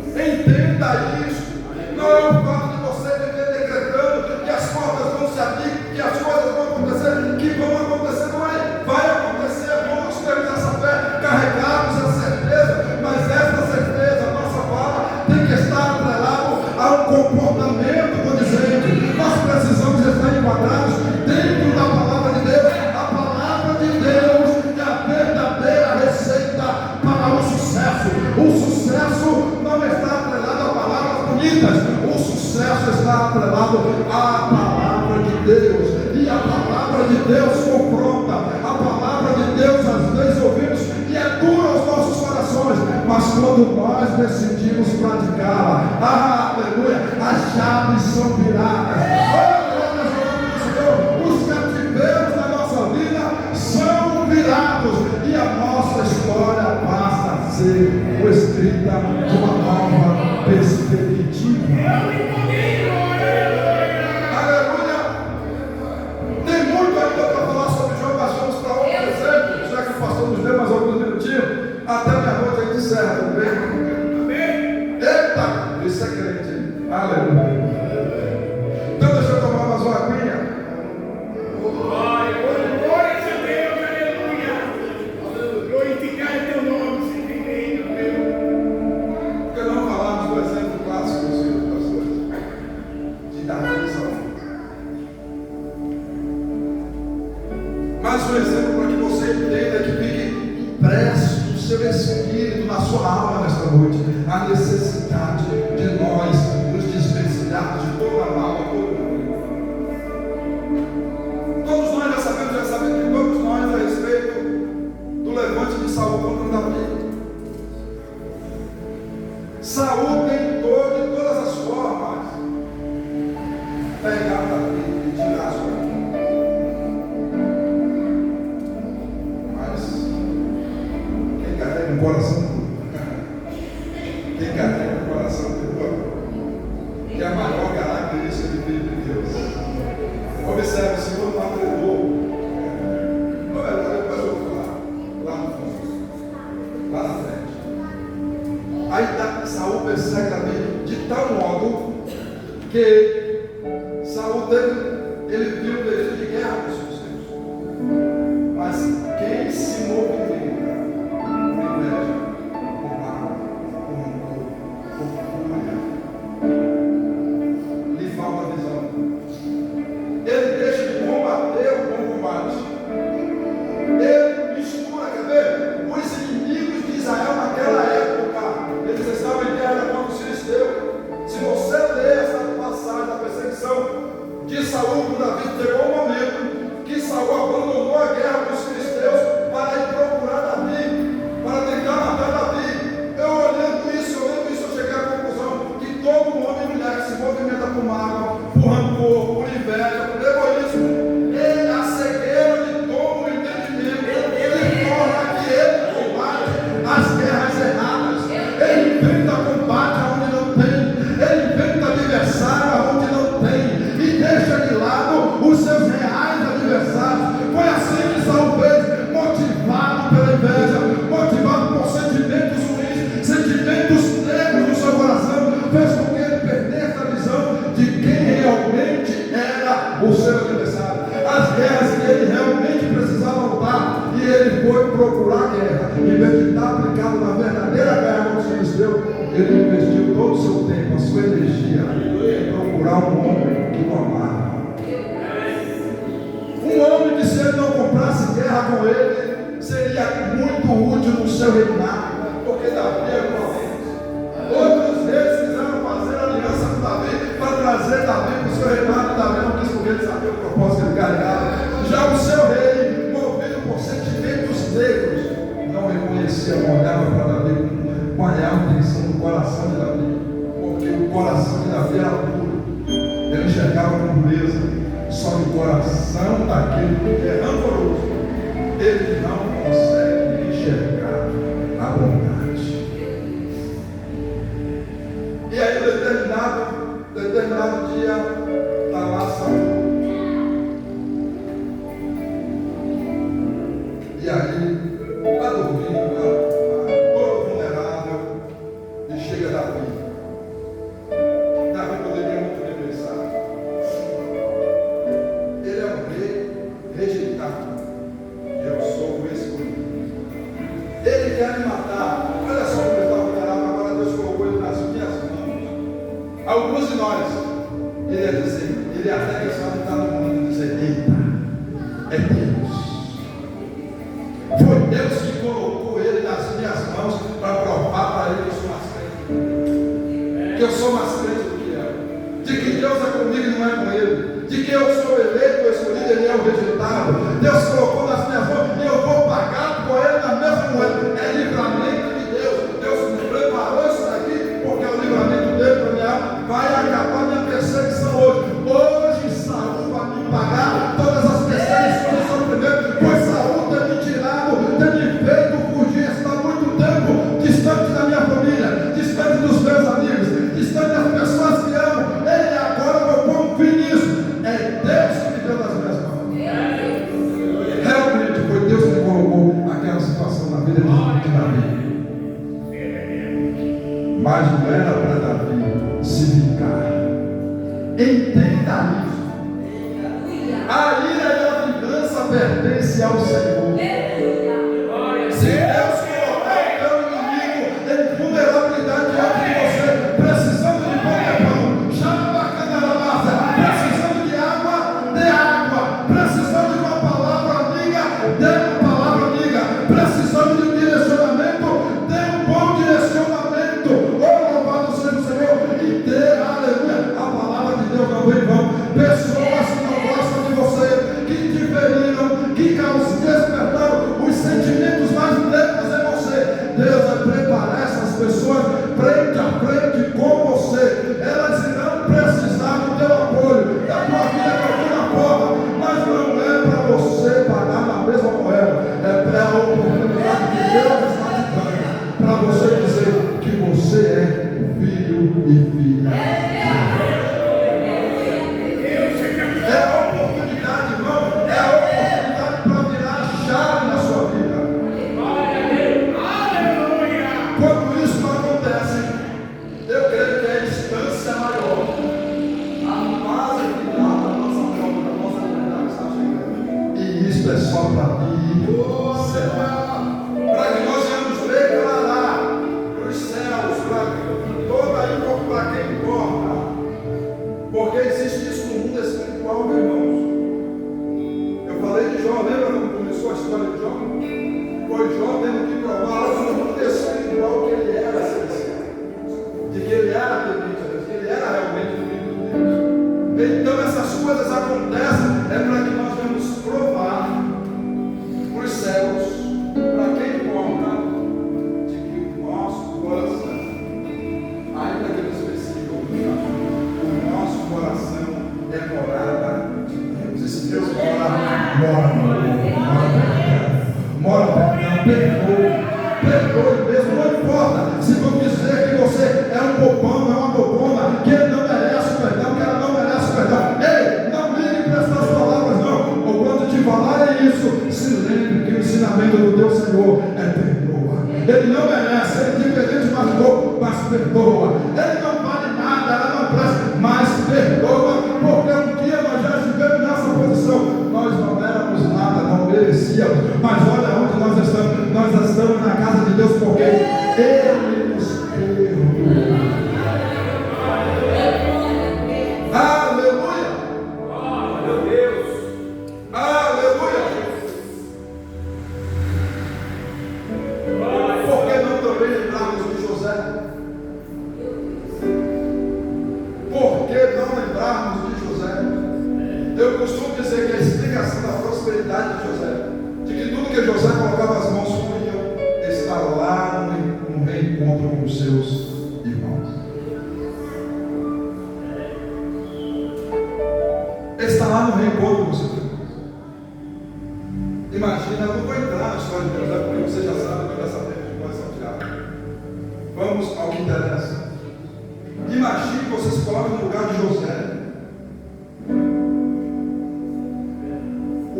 Entenda isso. Não é o fato de você viver decretando que as portas vão se abrir, que as coisas vão acontecer, que vão acontecer. Não é. Vai acontecer. Nós temos essa fé, carregados essa certeza, mas essa certeza, a nossa fala, tem que estar atrelado a um comportamento condizente. Nós precisamos estar enquadrados dentro da palavra de Deus. A palavra de Deus é a verdadeira receita para o sucesso. O sucesso não está atrelado a palavras bonitas, o sucesso está atrelado à palavra de Deus. E a palavra de Deus confronta, a palavra de Deus às vezes ouvimos e é dura aos nossos corações, mas quando nós decidimos praticá-la, aleluia, as chaves são viradas. Os cativeiros da nossa vida são virados e a nossa história passa a ser escrita de uma nova perspectiva. Aleluia! Tem muito ainda para falar sobre Jó, mas vamos para outro exemplo, já que o pastor nos deu mais alguns minutinhos, até meia-noite a gente encerra, tudo bem? Amém? Eita! Isso é crente, hein? Aleluia! Então deixa eu tomar mais uma aguinha. Glória a Deus, aleluia! Glorificar é teu nome, Senhor. Por que não falarmos do exemplo clássico dos filhos das coisas? De Davi e Saul. Mais um exemplo para que você entenda, que fique impresso no seu espírito, na sua alma nesta noite, a necessidade de nós nos desvencilharmos de toda a mágoa, todo mundo. Todos nós já sabemos que todos nós, a respeito com o coração duro. Quem carrega com o coração duro, que é a maior característica de filho de Deus. Observe, o Senhor não agregou. Depois eu vou falar, lá no fundo, lá na frente. Aí Saul persegue Davi de tal modo que Saul ele viu o desejo de guerra com os filisteus. Mas quem se movimenta por inveja, por mágoa, por rancor, por fúria, lhe falta visão. Ele deixa de combater o bom combate. Ele mistura, quer ver? Os inimigos de Israel naquela época, eles estavam em guerra contra os filisteus. Se você ler essa passagem da perseguição de Saul com Davi, chegou um momento que Saul abandonou a guerra com os filisteus para ir procurar Davi, para tentar matar Davi. Eu olhando isso, eu cheguei à conclusão que todo homem e mulher que se movimenta por mágoa, por rancor, por inveja, por egoísmo, ele a cegueira de todo o entendimento, ele torna que ele combate as guerras erradas. Ele inventa combate onde não tem, ele inventa adversário onde não tem, e deixa de lado os seus reais adversários. Foi assim que Saul fez, motivado pela inveja, motivado por sentimentos ruins, sentimentos negros no seu coração, fez com que ele perdesse a visão de quem realmente era o seu adversário, as guerras que ele realmente precisava lutar, e ele foi procurar a guerra. Em vez de estar aplicado na verdadeira guerra contra os filisteus, ele investiu todo o seu tempo, a sua energia em procurar um homem que o amava. Um homem que, se ele não comprasse guerra com ele, seria muito útil no seu reinado, porque Davi era uma vez. Outros reis quiseram fazer aliança com Davi para trazer Davi para o seu reinado, e Davi não quis, porque ele sabia o propósito que ele carregava. Já o seu rei, movido por sentimentos negros, não reconhecia, olhava para Davi com a real intenção do coração de Davi, porque o coração de Davi era puro, ele enxergava com pureza. Só que o coração daquele que é rancoroso, ele não consegue enxergar a bondade. E aí, determinado dia, está lá Saul. E aí, está dormindo, todo vulnerável, e chega Davi. Davi poderia muito bem pensar: ele é um rei rejeitado, eu sou o escolhido. Ele quer me matar. Olha só como ele está vulnerável. Agora Deus colocou ele nas minhas mãos. Alguns de nós, ele ia dizer, ele até pensava em estar no mundo e dizer: eita, é Deus. Foi Deus que colocou ele nas minhas mãos para provar para ele que eu sou mais crente. Que eu sou mais crente do que ele. De que Deus é comigo e não é com ele. De que eu sou eleito, eu escolhido, ele é o rejeitado. Deus colocou nas minhas mãos e eu vou pagar com ele na mesma moeda. É livramento de Deus. Deus me preparou isso daqui, porque é o livramento dele para minha. Vai acabar minha perseguição hoje. Hoje Saul vai me pagar todas as perseguições e sofrimentos, pois Saul tem me tirado, tem me feito fugir, está há muito tempo distante da minha família, distante dos meus amigos, distante das pessoas que amo. Ele agora vai pôr um fim nisso. É Deus que me deu nas minhas mãos. Realmente foi Deus que colocou aquela situação na vida de Davi. Mas não era para Davi se vingar. Entenda isso. A ira e a vingança pertencem ao Senhor. Se Deus colocar o teu inimigo em vulnerabilidade diante de você, precisando de pão, dê pão. Chama bacana na massa. Precisando de água, dê água. Precisando de uma palavra amiga, dê uma palavra amiga. Precisando de um direcionamento, dê um bom direcionamento. Oh, louvado Foi Jó tendo que provar algo muito espiritual que ele era essencial. De que ele era temente a Deus, que ele era realmente o filho de Deus. Então essas coisas acontecem para que nós vamos provar para os céus, para quem importa, de que o nosso coração, ainda que nos persiga o nosso coração é morada de Deus. Esse Deus mora perdoe mesmo, não importa se vão dizer que você é um bobão, é uma bobona, que ele não merece o perdão, que ela não merece o perdão. Ei, não ligue para essas palavras não, ou quando te falarem isso, se lembre que o ensinamento do teu Senhor é perdoa. Ele não merece, ele diferente matou, mas perdoa. Ele não vale nada, ela não presta, mas perdoa, porque um dia nós já estivemos nessa posição. Nós não éramos nada, não merecíamos, mas olha onde nós estamos. Nós estamos na casa de Deus porque Ele nos perdoa. Aleluia! Meu Deus! Aleluia! Por que não também lembrarmos de José? Por que não lembrarmos de José? Eu costumo dizer que a explicação da prosperidade de José, de que tudo que José colocava as mãos fluía, está lá no reencontro com os seus irmãos. Está lá no reencontro com os seus irmãos. Imagina, eu não vou entrar na história de José, porque você já sabe que dessa vez de coração tirado. Vamos ao que interessa. Imagine que você se coloca no lugar de José.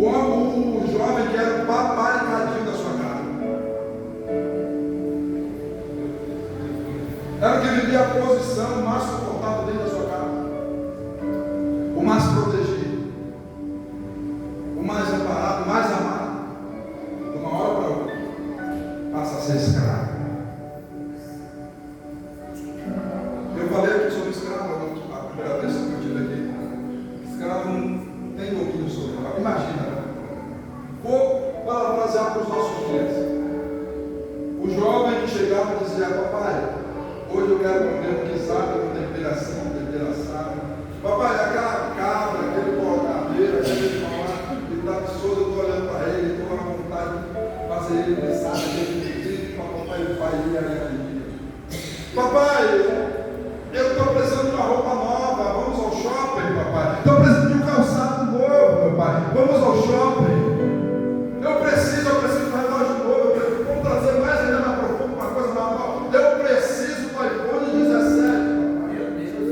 O jovem que era o paparicadinho da sua casa. Era o que vivia a posição mais confortável dentro da sua casa. O mais protegido. O mais amparado, o mais amado. De uma hora para outra, passa a ser escravo. Eu falei aqui sobre escravo, a primeira vez que eu tive aqui. Escravo não tem domínio sobre ela. Imagina. Vou parafrasear para os nossos dias. O jovem que chegava e dizia: papai, hoje eu quero comer um guisado com tempero assado. Papai, aquela cabra, aquele cordeiro, aquele irmão lá, ele está de Souza, eu estou olhando para ele, estou com vontade de fazer ele pensar, aquele papai vai ir ali. Papai, eu estou precisando de uma roupa nova, vamos ao shopping, papai. Estou precisando de um calçado novo, papai, vamos ao shopping. Eu preciso de um relógio novo, vamos trazer mais ainda mais profundo, uma coisa nova. Eu preciso do iPhone 17. Meu Deus.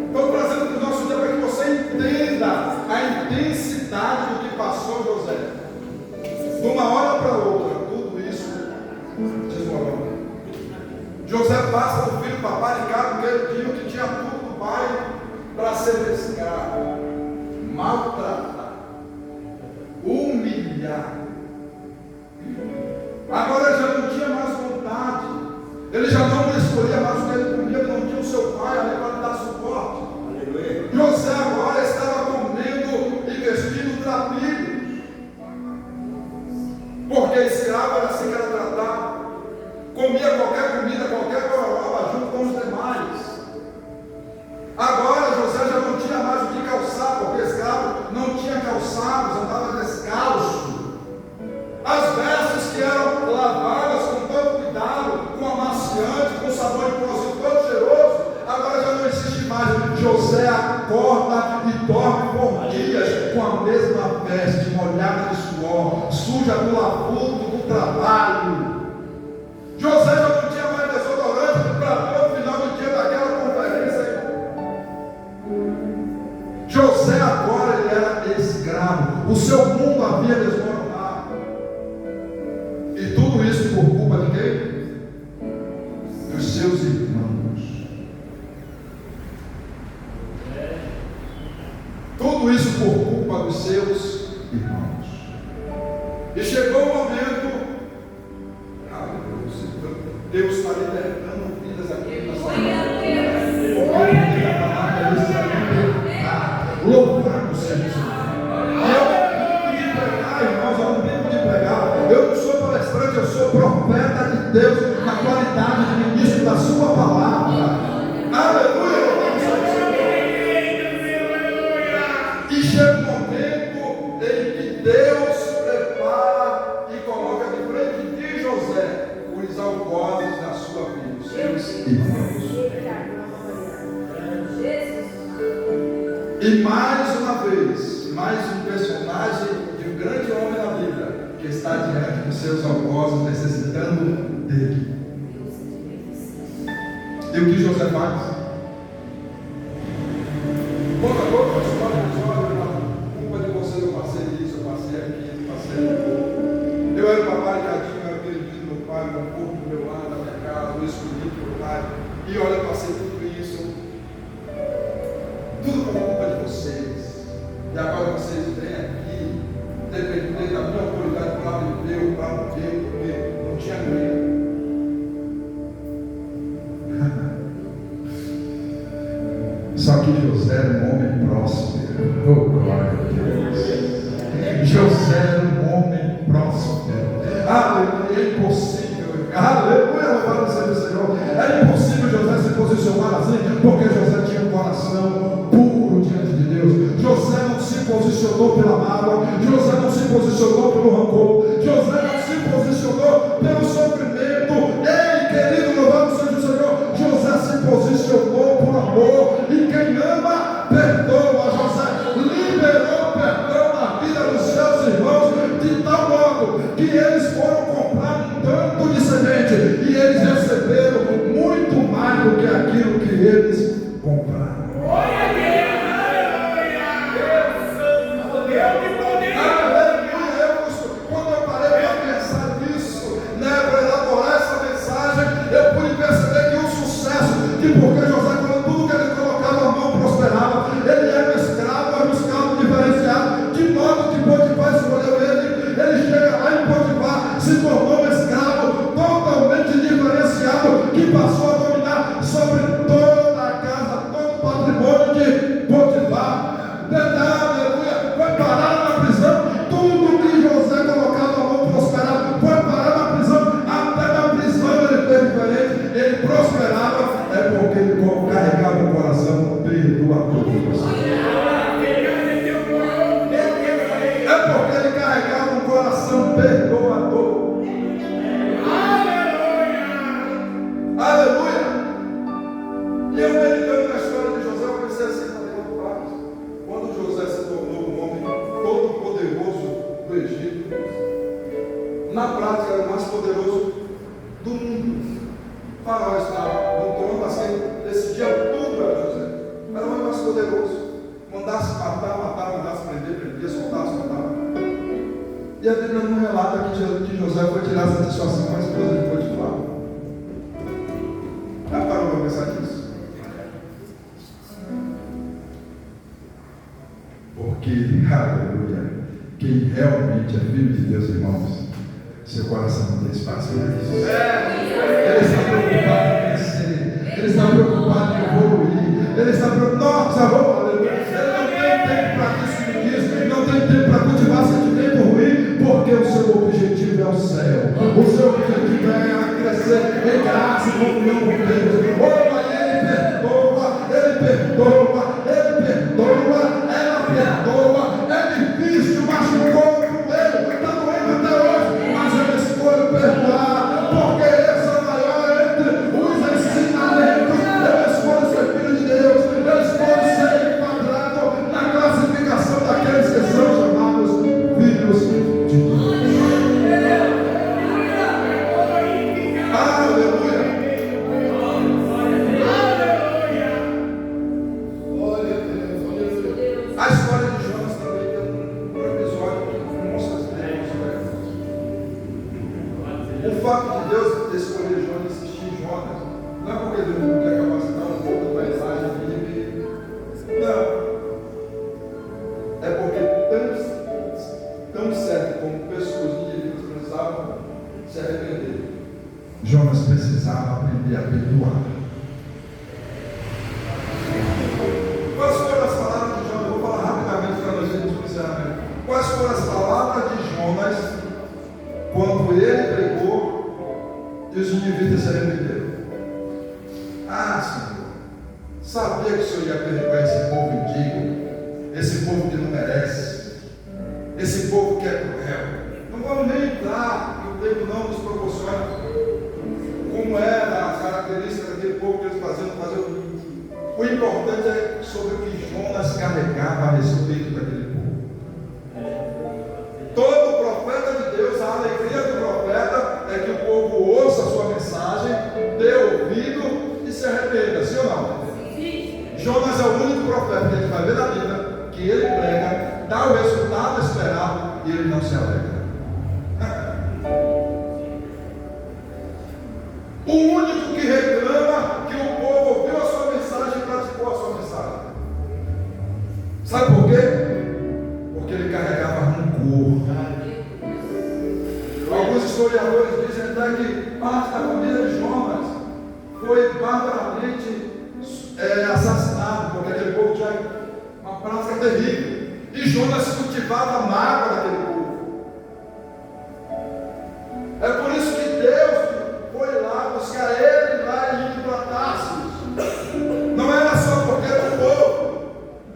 Estou trazendo para o nosso dia para que você entenda a intensidade do que passou José. De uma hora para outra, tudo isso desmorona. José passa do filho paparicado que ele tinha, que tinha tudo do pai, para ser escravo, maltratar, humilhar. Agora ele já não tinha mais vontade, ele já não escolhia mais o que ele comia, ele não tinha o seu pai ali para lhe dar suporte. Aleluia. José agora estava comendo e vestindo trapilhos, porque escravo era assim que era tratado. Comia qualquer comida, qualquer gororoba junto com os demais. Agora José já não tinha mais o que calçar, porque escravo não tinha calçados, andava descalço. As vestes que eram lavadas com todo cuidado, com amaciante, com sabão de cozinha todo cheiroso, agora já não existe mais. José acorda e dorme por dias com a mesma veste, molhada de suor, suja do labuto do trabalho. José já não tinha mais desodorante para todo final do dia daquela conferência. José agora ele era escravo, o seu mundo havia desmoronado. E tudo isso por culpa de quem? Dos seus irmãos. Tudo isso por culpa dos seus irmãos. E chegou o momento, Deus está libertando vidas aqui nessa Louvado seja o Senhor. Deus prepara e coloca de frente de José os algozes da sua vida, os seus irmãos. E mais uma vez, mais um personagem de um grande homem na Bíblia, que está diante dos seus algozes, necessitando dele. E o que José faz? Conta toda a história, culpa de vocês, eu passei isso, eu passei aquilo, eu passei aquilo. Eu era o papai gadinho, eu era perdido do meu pai, meu corpo do meu lado, da minha casa, eu escolhi pelo pai. E olha, eu passei tudo isso. Tudo por culpa de vocês. E agora vocês vêm aqui, dependendo da minha autoridade para viver, para morrer, porque não tinha medo. Só que José era um homem próspero. Oh, glória a Deus. José era um homem próspero. Aleluia, é impossível. Aleluia, louvado seja o Senhor. Era impossível José se posicionar assim, porque José tinha um coração puro diante de Deus. José não se posicionou pela mágoa. José não se posicionou pelo rancor. José não se posicionou pelo sofrimento. Ei, querido, louvado seja o Senhor. José se posicionou por amor. E quem ama, perdoa. José liberou perdão na vida dos seus irmãos, de tal modo que eles foram comprar um tanto de semente e eles receberam muito mais do que aquilo que eles compraram. Quando eu parei para pensar nisso, para elaborar essa mensagem, eu pude perceber que o sucesso, que porque José, quando tudo que ele colocava a mão prosperava, ele era um escravo diferenciado, de modo que Potifar escolheu ele chega lá em Potifar, se tornou um escravo totalmente diferenciado, que passou a dominar sobre toda a casa, todo o patrimônio de Potifar. Aleluia, foi parar na prisão. Tudo que José colocava a mão prosperava, foi parar na prisão. Até na prisão ele fez diferente, ele prosperava, é porque ele carregava o coração perdoador. É porque ele carregava um coração perdoador. Aleluia! E eu meditando na história de José, eu pensei assim, quando José se tornou um homem todo poderoso do Egito, na prática era o mais poderoso do mundo. Faraó estava no trono, assim, decidia tudo para José. Era o homem mais poderoso. Mandasse matar, mandasse prender, prendia, soltasse. E a Bíblia não relata que José foi tirar satisfação com a esposa de Potifar. Já parou para pensar nisso? Porque, aleluia, quem realmente é filho de Deus, irmãos, seu coração não tem espaço para isso. Ele está preocupado em crescer, ele está preocupado em evoluir, ele está preocupado, nossa, aleluia, ele não tem tempo para discutir, não tem tempo para cultivar sentimento ruim, porque o seu objetivo é o céu, o seu objetivo é crescer em graça e comunhão com Deus. Oh, mas ele perdoa, ela perdoa, é difícil, machucou o primeiro, está doendo até hoje, mas eu escolho perdoar, porque esse é o maior entre os ensinamentos. Eu escolho ser filho de Deus, eu escolho ser enquadrado na classificação daqueles que são chamados filhos de Deus. Aleluia. A história de Jonas também tem um episódio que mostra as ideias. O fato de Deus escolher Jonas e insistir em Jonas não é porque Deus não quer capacitar um pouco da paisagem dele. Não. É porque tão certo como pessoas indivíduos precisavam se arrepender, Jonas precisava aprender a perdoar. Quais foram as palavras de Jonas? Eu vou falar rapidamente para nós irmos para o encerramento. Quais foram as palavras de Jonas quando ele pregou e os indivíduos se arrependeram? Ah, Senhor, sabia que o Senhor ia perdoar esse povo indigno, esse povo que não merece, esse povo que é cruel. Não vamos nem entrar, o tempo não nos proporciona como era as características daquele povo que eles faziam. O importante é sobre o que Jonas carregava a respeito daquele povo. Todo profeta de Deus, a alegria do profeta é que o povo ouça a sua mensagem, dê ouvido e se arrependa, sim ou não? Sim. Jonas é o único profeta que a gente vai ver na Bíblia que ele prega, dá o resultado esperado e ele não se alegra. O único que reclama que o povo ouviu a sua mensagem e praticou a sua mensagem. Sabe por quê? Porque ele carregava rancor. Alguns historiadores dizem até que parte da família de Jonas foi barbaramente assassinado, porque aquele povo tinha uma prática terrível. E Jonas cultivava a mágoa daquele povo. É por isso que Deus foi lá buscar ele lá em Tarsis. Não era só porque era o povo,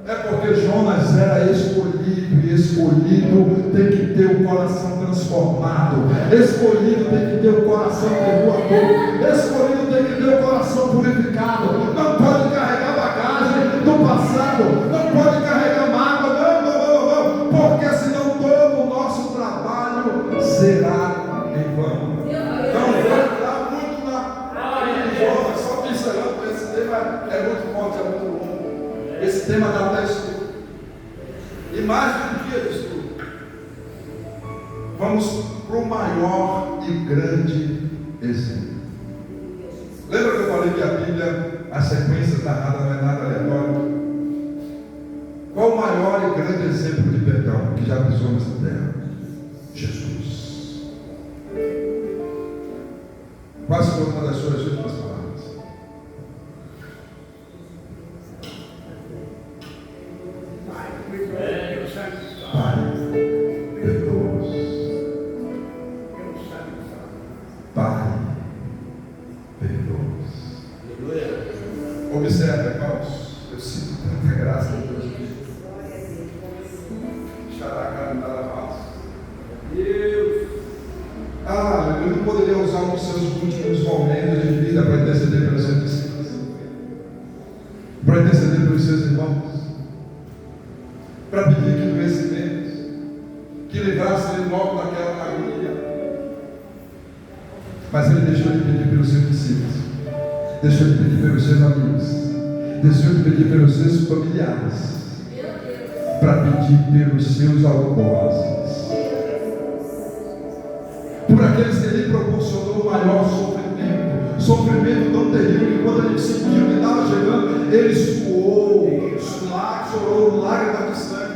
é porque Jonas era escolhido, e escolhido tem que ter o coração transformado, escolhido tem que ter o coração perdoador, escolhido tem que ter o coração purificado. Não pode carregar bagagem do passado, não pode carregar mágoa, não, porque senão todo o nosso trabalho será em vão. Então vai entrar muito na Jonas, só pincelando, porque esse tema é muito forte, é muito longo. Esse tema dá até estudo. E mais de um dia de estudo. Vamos para o maior e grande exemplo. Lembra que eu falei que a Bíblia, a sequência narrada não é nada aleatório? Qual o maior e grande exemplo de perdão que já pisou nessa terra? Jesus. Quase foi uma das suas últimas palavras. Pai, perdoa-os. Pai, perdoa-os. Observe, irmãos, eu sinto tanta graça de Deus. Deus. Eu não poderia usar um dos seus últimos momentos de vida para interceder pelos seus discípulos, para interceder pelos seus irmãos, para pedir que doesse menos, que livrasse ele logo daquela agonia. Mas ele deixou de pedir pelos seus discípulos, deixou de pedir pelos seus amigos, deixou de pedir pelos seus familiares, para pedir pelos seus algozes, por aqueles que ele proporcionou o maior sofrimento tão terrível que quando ele sentiu que estava chegando, ele chorou lágrima de sangue,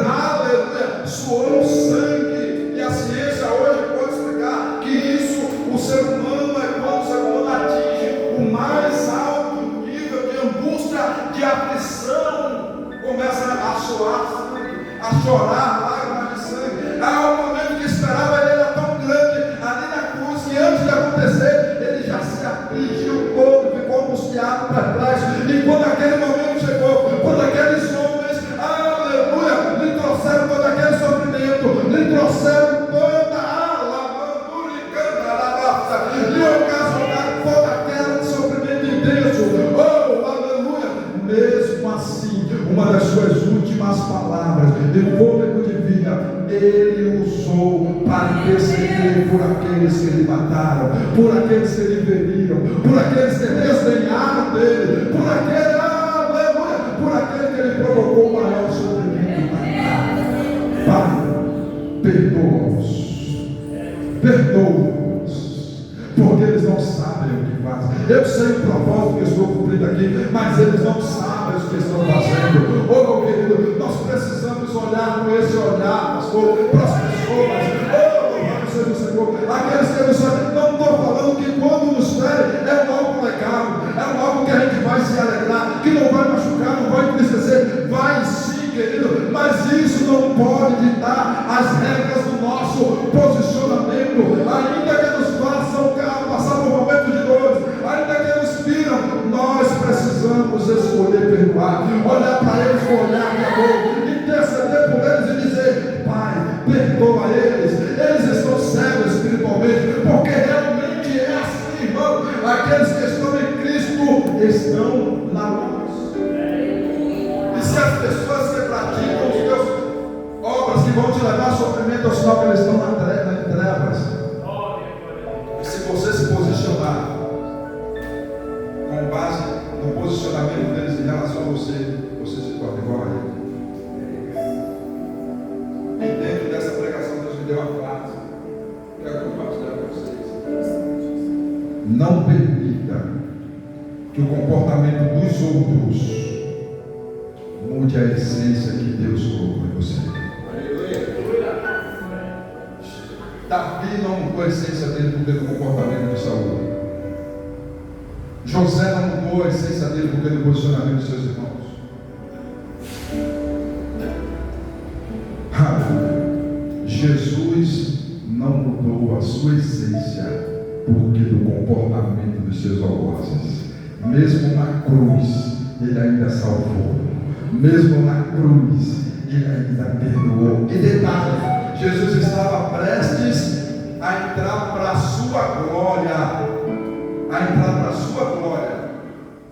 aleluia, suou sangue. E a ciência hoje pode explicar que isso, o ser humano, é quando o ser humano atinge o mais alto nível de angústia, de aflição, começa a suar sangue, a chorar lágrimas de sangue. Há um momento que esperava, ele era tão grande ali na cruz que antes de acontecer, ele já se afligiu todo, ficou angustiado para trás. E quando aquele momento chegou, quando aqueles homens, aleluia, lhe trouxeram todo aquele sofrimento, lhe trouxeram toda a lavandura e cantarabata, lhe ocasionaram toda aquela sofrimento intenso. Oh, aleluia! Mesmo assim, uma das suas últimas palavras, de fôlego de vida, ele usou para interceder por aqueles que ele mataram, por aqueles que ele feriram, por aqueles que desdenharam dele, por aquele, aleluia, por aquele que ele provocou o maior sofrimento na terra. Pai, perdoa-os, porque eles não sabem o que fazem. Eu sei o propósito que eu estou cumprindo aqui, mas eles não sabem o que estão fazendo. Oh, meu querido, nós precisamos olhar com esse olhar, pastor, para as pessoas. Oh, seja o Senhor, aqueles que nos sabem. Não estou falando que quando nos ferem é algo legal, é algo que a gente vai se alegrar, que não vai machucar, não vai entristecer. Vai sim, querido, mas isso não pode ditar as regras do nosso posicionamento, ainda que nos façam passar por momentos de dores, ainda que nos firam, nós precisamos escolher perdoar, olhar para eles com olhar de amor, interceder por eles e dizer: Pai, perdoa eles estão cegos espiritualmente, porque realmente é assim, irmão. Aqueles que estão em Cristo estão na luz. E se as pessoas que praticam os teus obras que vão te levar a sofrimento, é o sinal que eles estão nas trevas. E se você se posicionar com base no posicionamento deles em relação a você, você se torna igual a ele. E dentro dessa pregação, Deus me deu uma frase que eu compartilhar com vocês. Não permita que o comportamento dos outros mude a essência que Deus colocou em você. Davi não mudou a essência dele por ter um comportamento de saúde. José não mudou a essência dele por ter o posicionamento dos seus irmãos. Jesus não mudou a sua essência porque do comportamento dos seus algozes. Mesmo na cruz, ele ainda salvou. Mesmo na cruz, ele ainda perdoou. E detalhe, Jesus estava prestes a entrar para a sua glória.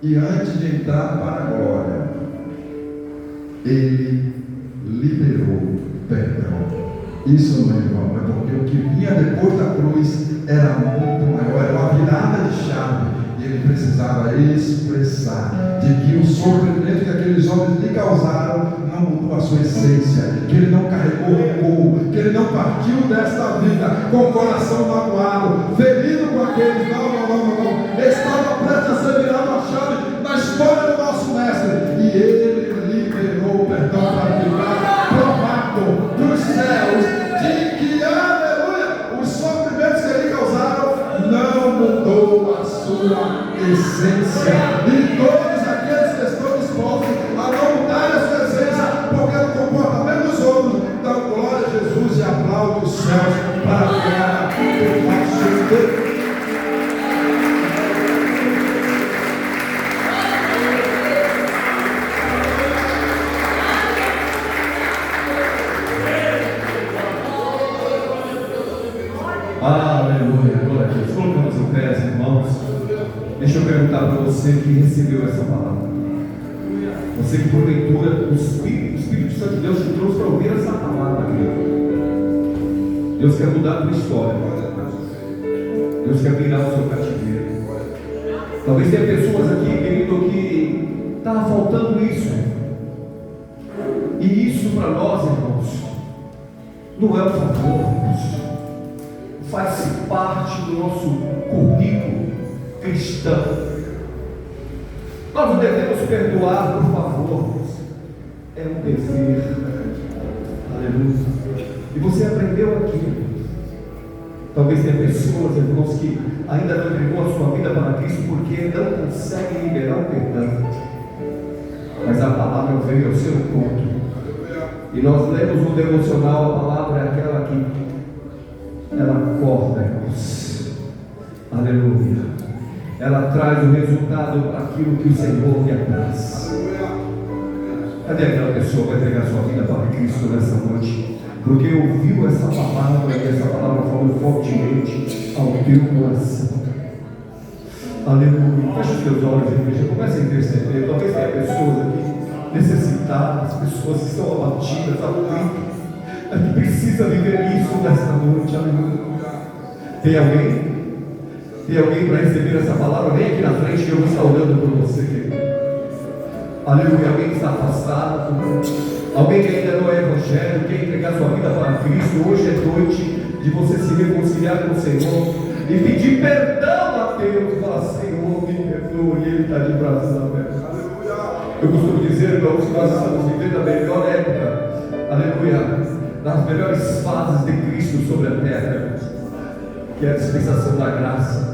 E antes de entrar para a glória, ele liberou perdão. Isso, meu irmão, é porque o que vinha depois da cruz era muito maior, era uma virada de chave, e ele precisava expressar de que o sofrimento que aqueles homens lhe causaram não mudou a sua essência, que ele não carregou rancor, que ele não partiu desta vida com o coração magoado, ferido com aqueles, não, estava prestes a ser virado a chave na história do nosso mestre, e ele liberou o perdão para ficar provado dos céus de que, aleluia, os sofrimentos que ele causaram não mudou a sua essência. E todos aqueles que estão dispostos a não mudar a sua essência, porque no comportamento dos outros dão glória a Jesus e aplaudem os céus para a glória do nosso Deus. Aleluia, glória a Deus. Colocamos em pé, irmãos. Deixa eu perguntar para você que recebeu essa palavra. Você que porventura o Espírito Santo de Deus te trouxe para ouvir essa palavra, querido. Deus quer mudar a tua história. Deus quer virar o seu cativeiro. Talvez tenha pessoas aqui, querido, que está faltando isso. E isso para nós, irmãos, não é um favor, irmãos. Faz parte do nosso currículo cristão. Nós não devemos perdoar, por favor. É um dever. Aleluia. E você aprendeu aqui. Talvez tenha pessoas, irmãos, que ainda não entregou a sua vida para Cristo porque não conseguem liberar o perdão. Mas a palavra veio ao seu encontro. E nós lemos no devocional, a palavra é aquela que ela corta, irmãos. Aleluia. Ela traz o resultado para aquilo que o Senhor quer traz. Cadê aquela pessoa que vai entregar sua vida para Cristo nessa noite? Porque ouviu essa palavra e essa palavra falou fortemente ao teu coração. Aleluia. Feche os teus olhos, igreja. Comece a interceder. Talvez tenha pessoas aqui necessitadas, pessoas que estão abatidas, aflitas, que precisa viver isso nesta noite. Aleluia. Tem alguém? Tem alguém para receber essa palavra? Vem aqui na frente que eu vou estar orando por você, querido. Aleluia. Alguém que está afastado, alguém que ainda não é evangélico, quer entregar sua vida para Cristo. Hoje é noite de você se reconciliar com o Senhor e pedir perdão a Deus. Fala, Senhor, me perdoe. E Ele está de braços abertos. Eu costumo dizer, irmãos, que nós estamos vivendo a melhor época, aleluia, das melhores fases de Cristo sobre a terra, que é a dispensação da graça.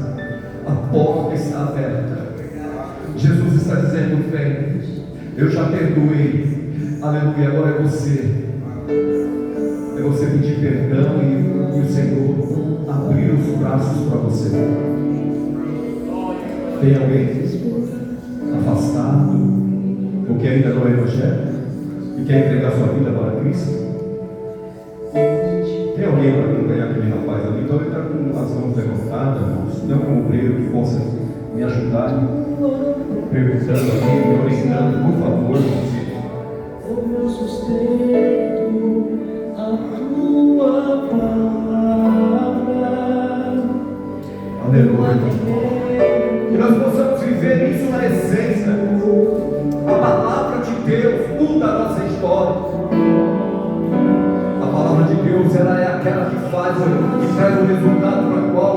A porta está aberta. Jesus está dizendo: vem, eu já perdoei. Aleluia. Agora é você pedir perdão e o Senhor abrir os braços para você. Tem alguém afastado, ou que ainda não é evangélico e quer entregar sua vida para Cristo? Tem alguém para acompanhar aquele rapaz ali? Então ele está com as mãos levantadas, irmãos. Tem algum obreiro que possa me ajudar? Perguntando ali, me orientando, por favor, irmãos. O meu sustento, a tua palavra. Aleluia. Que nós possamos viver isso na essência. A palavra de Deus muda a nossa história. A palavra de Deus, ela é aquela que faz, que traz o resultado para o qual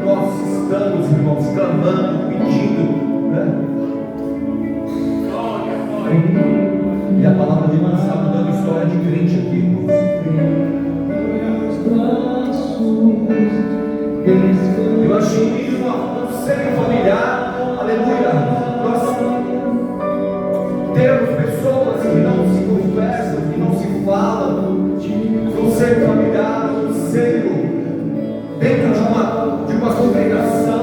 nós estamos, irmãos, clamando, pedindo, né? E a palavra de Deus está mudando a história de crente aqui, irmãos. Eu acho lindo um seio familiar, aleluia. Nós temos pessoas que não se conversam, que não se falam, no seio familiar, no seio, dentro de uma congregação,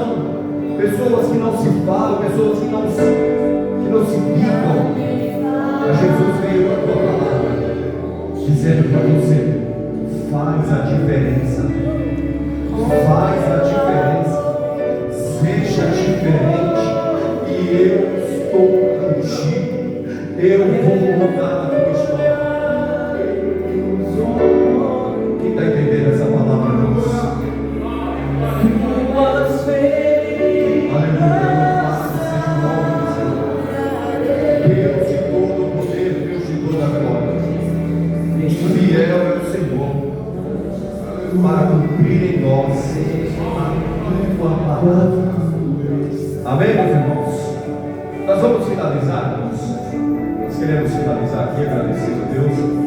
pessoas que não se falam, pessoas que não se ligam. Mas Jesus veio com a tua palavra, dizendo para você: faz a diferença, faz a diferença, seja diferente, e eu estou contigo, eu vou mudar a tua história. Quem está entendendo essa palavra, irmãos? Aleluia. Fiel é o Senhor para cumprir em nós a tua palavra. Amém, meus irmãos? Nós vamos finalizar, irmãos. Nós queremos finalizar aqui agradecendo a Deus.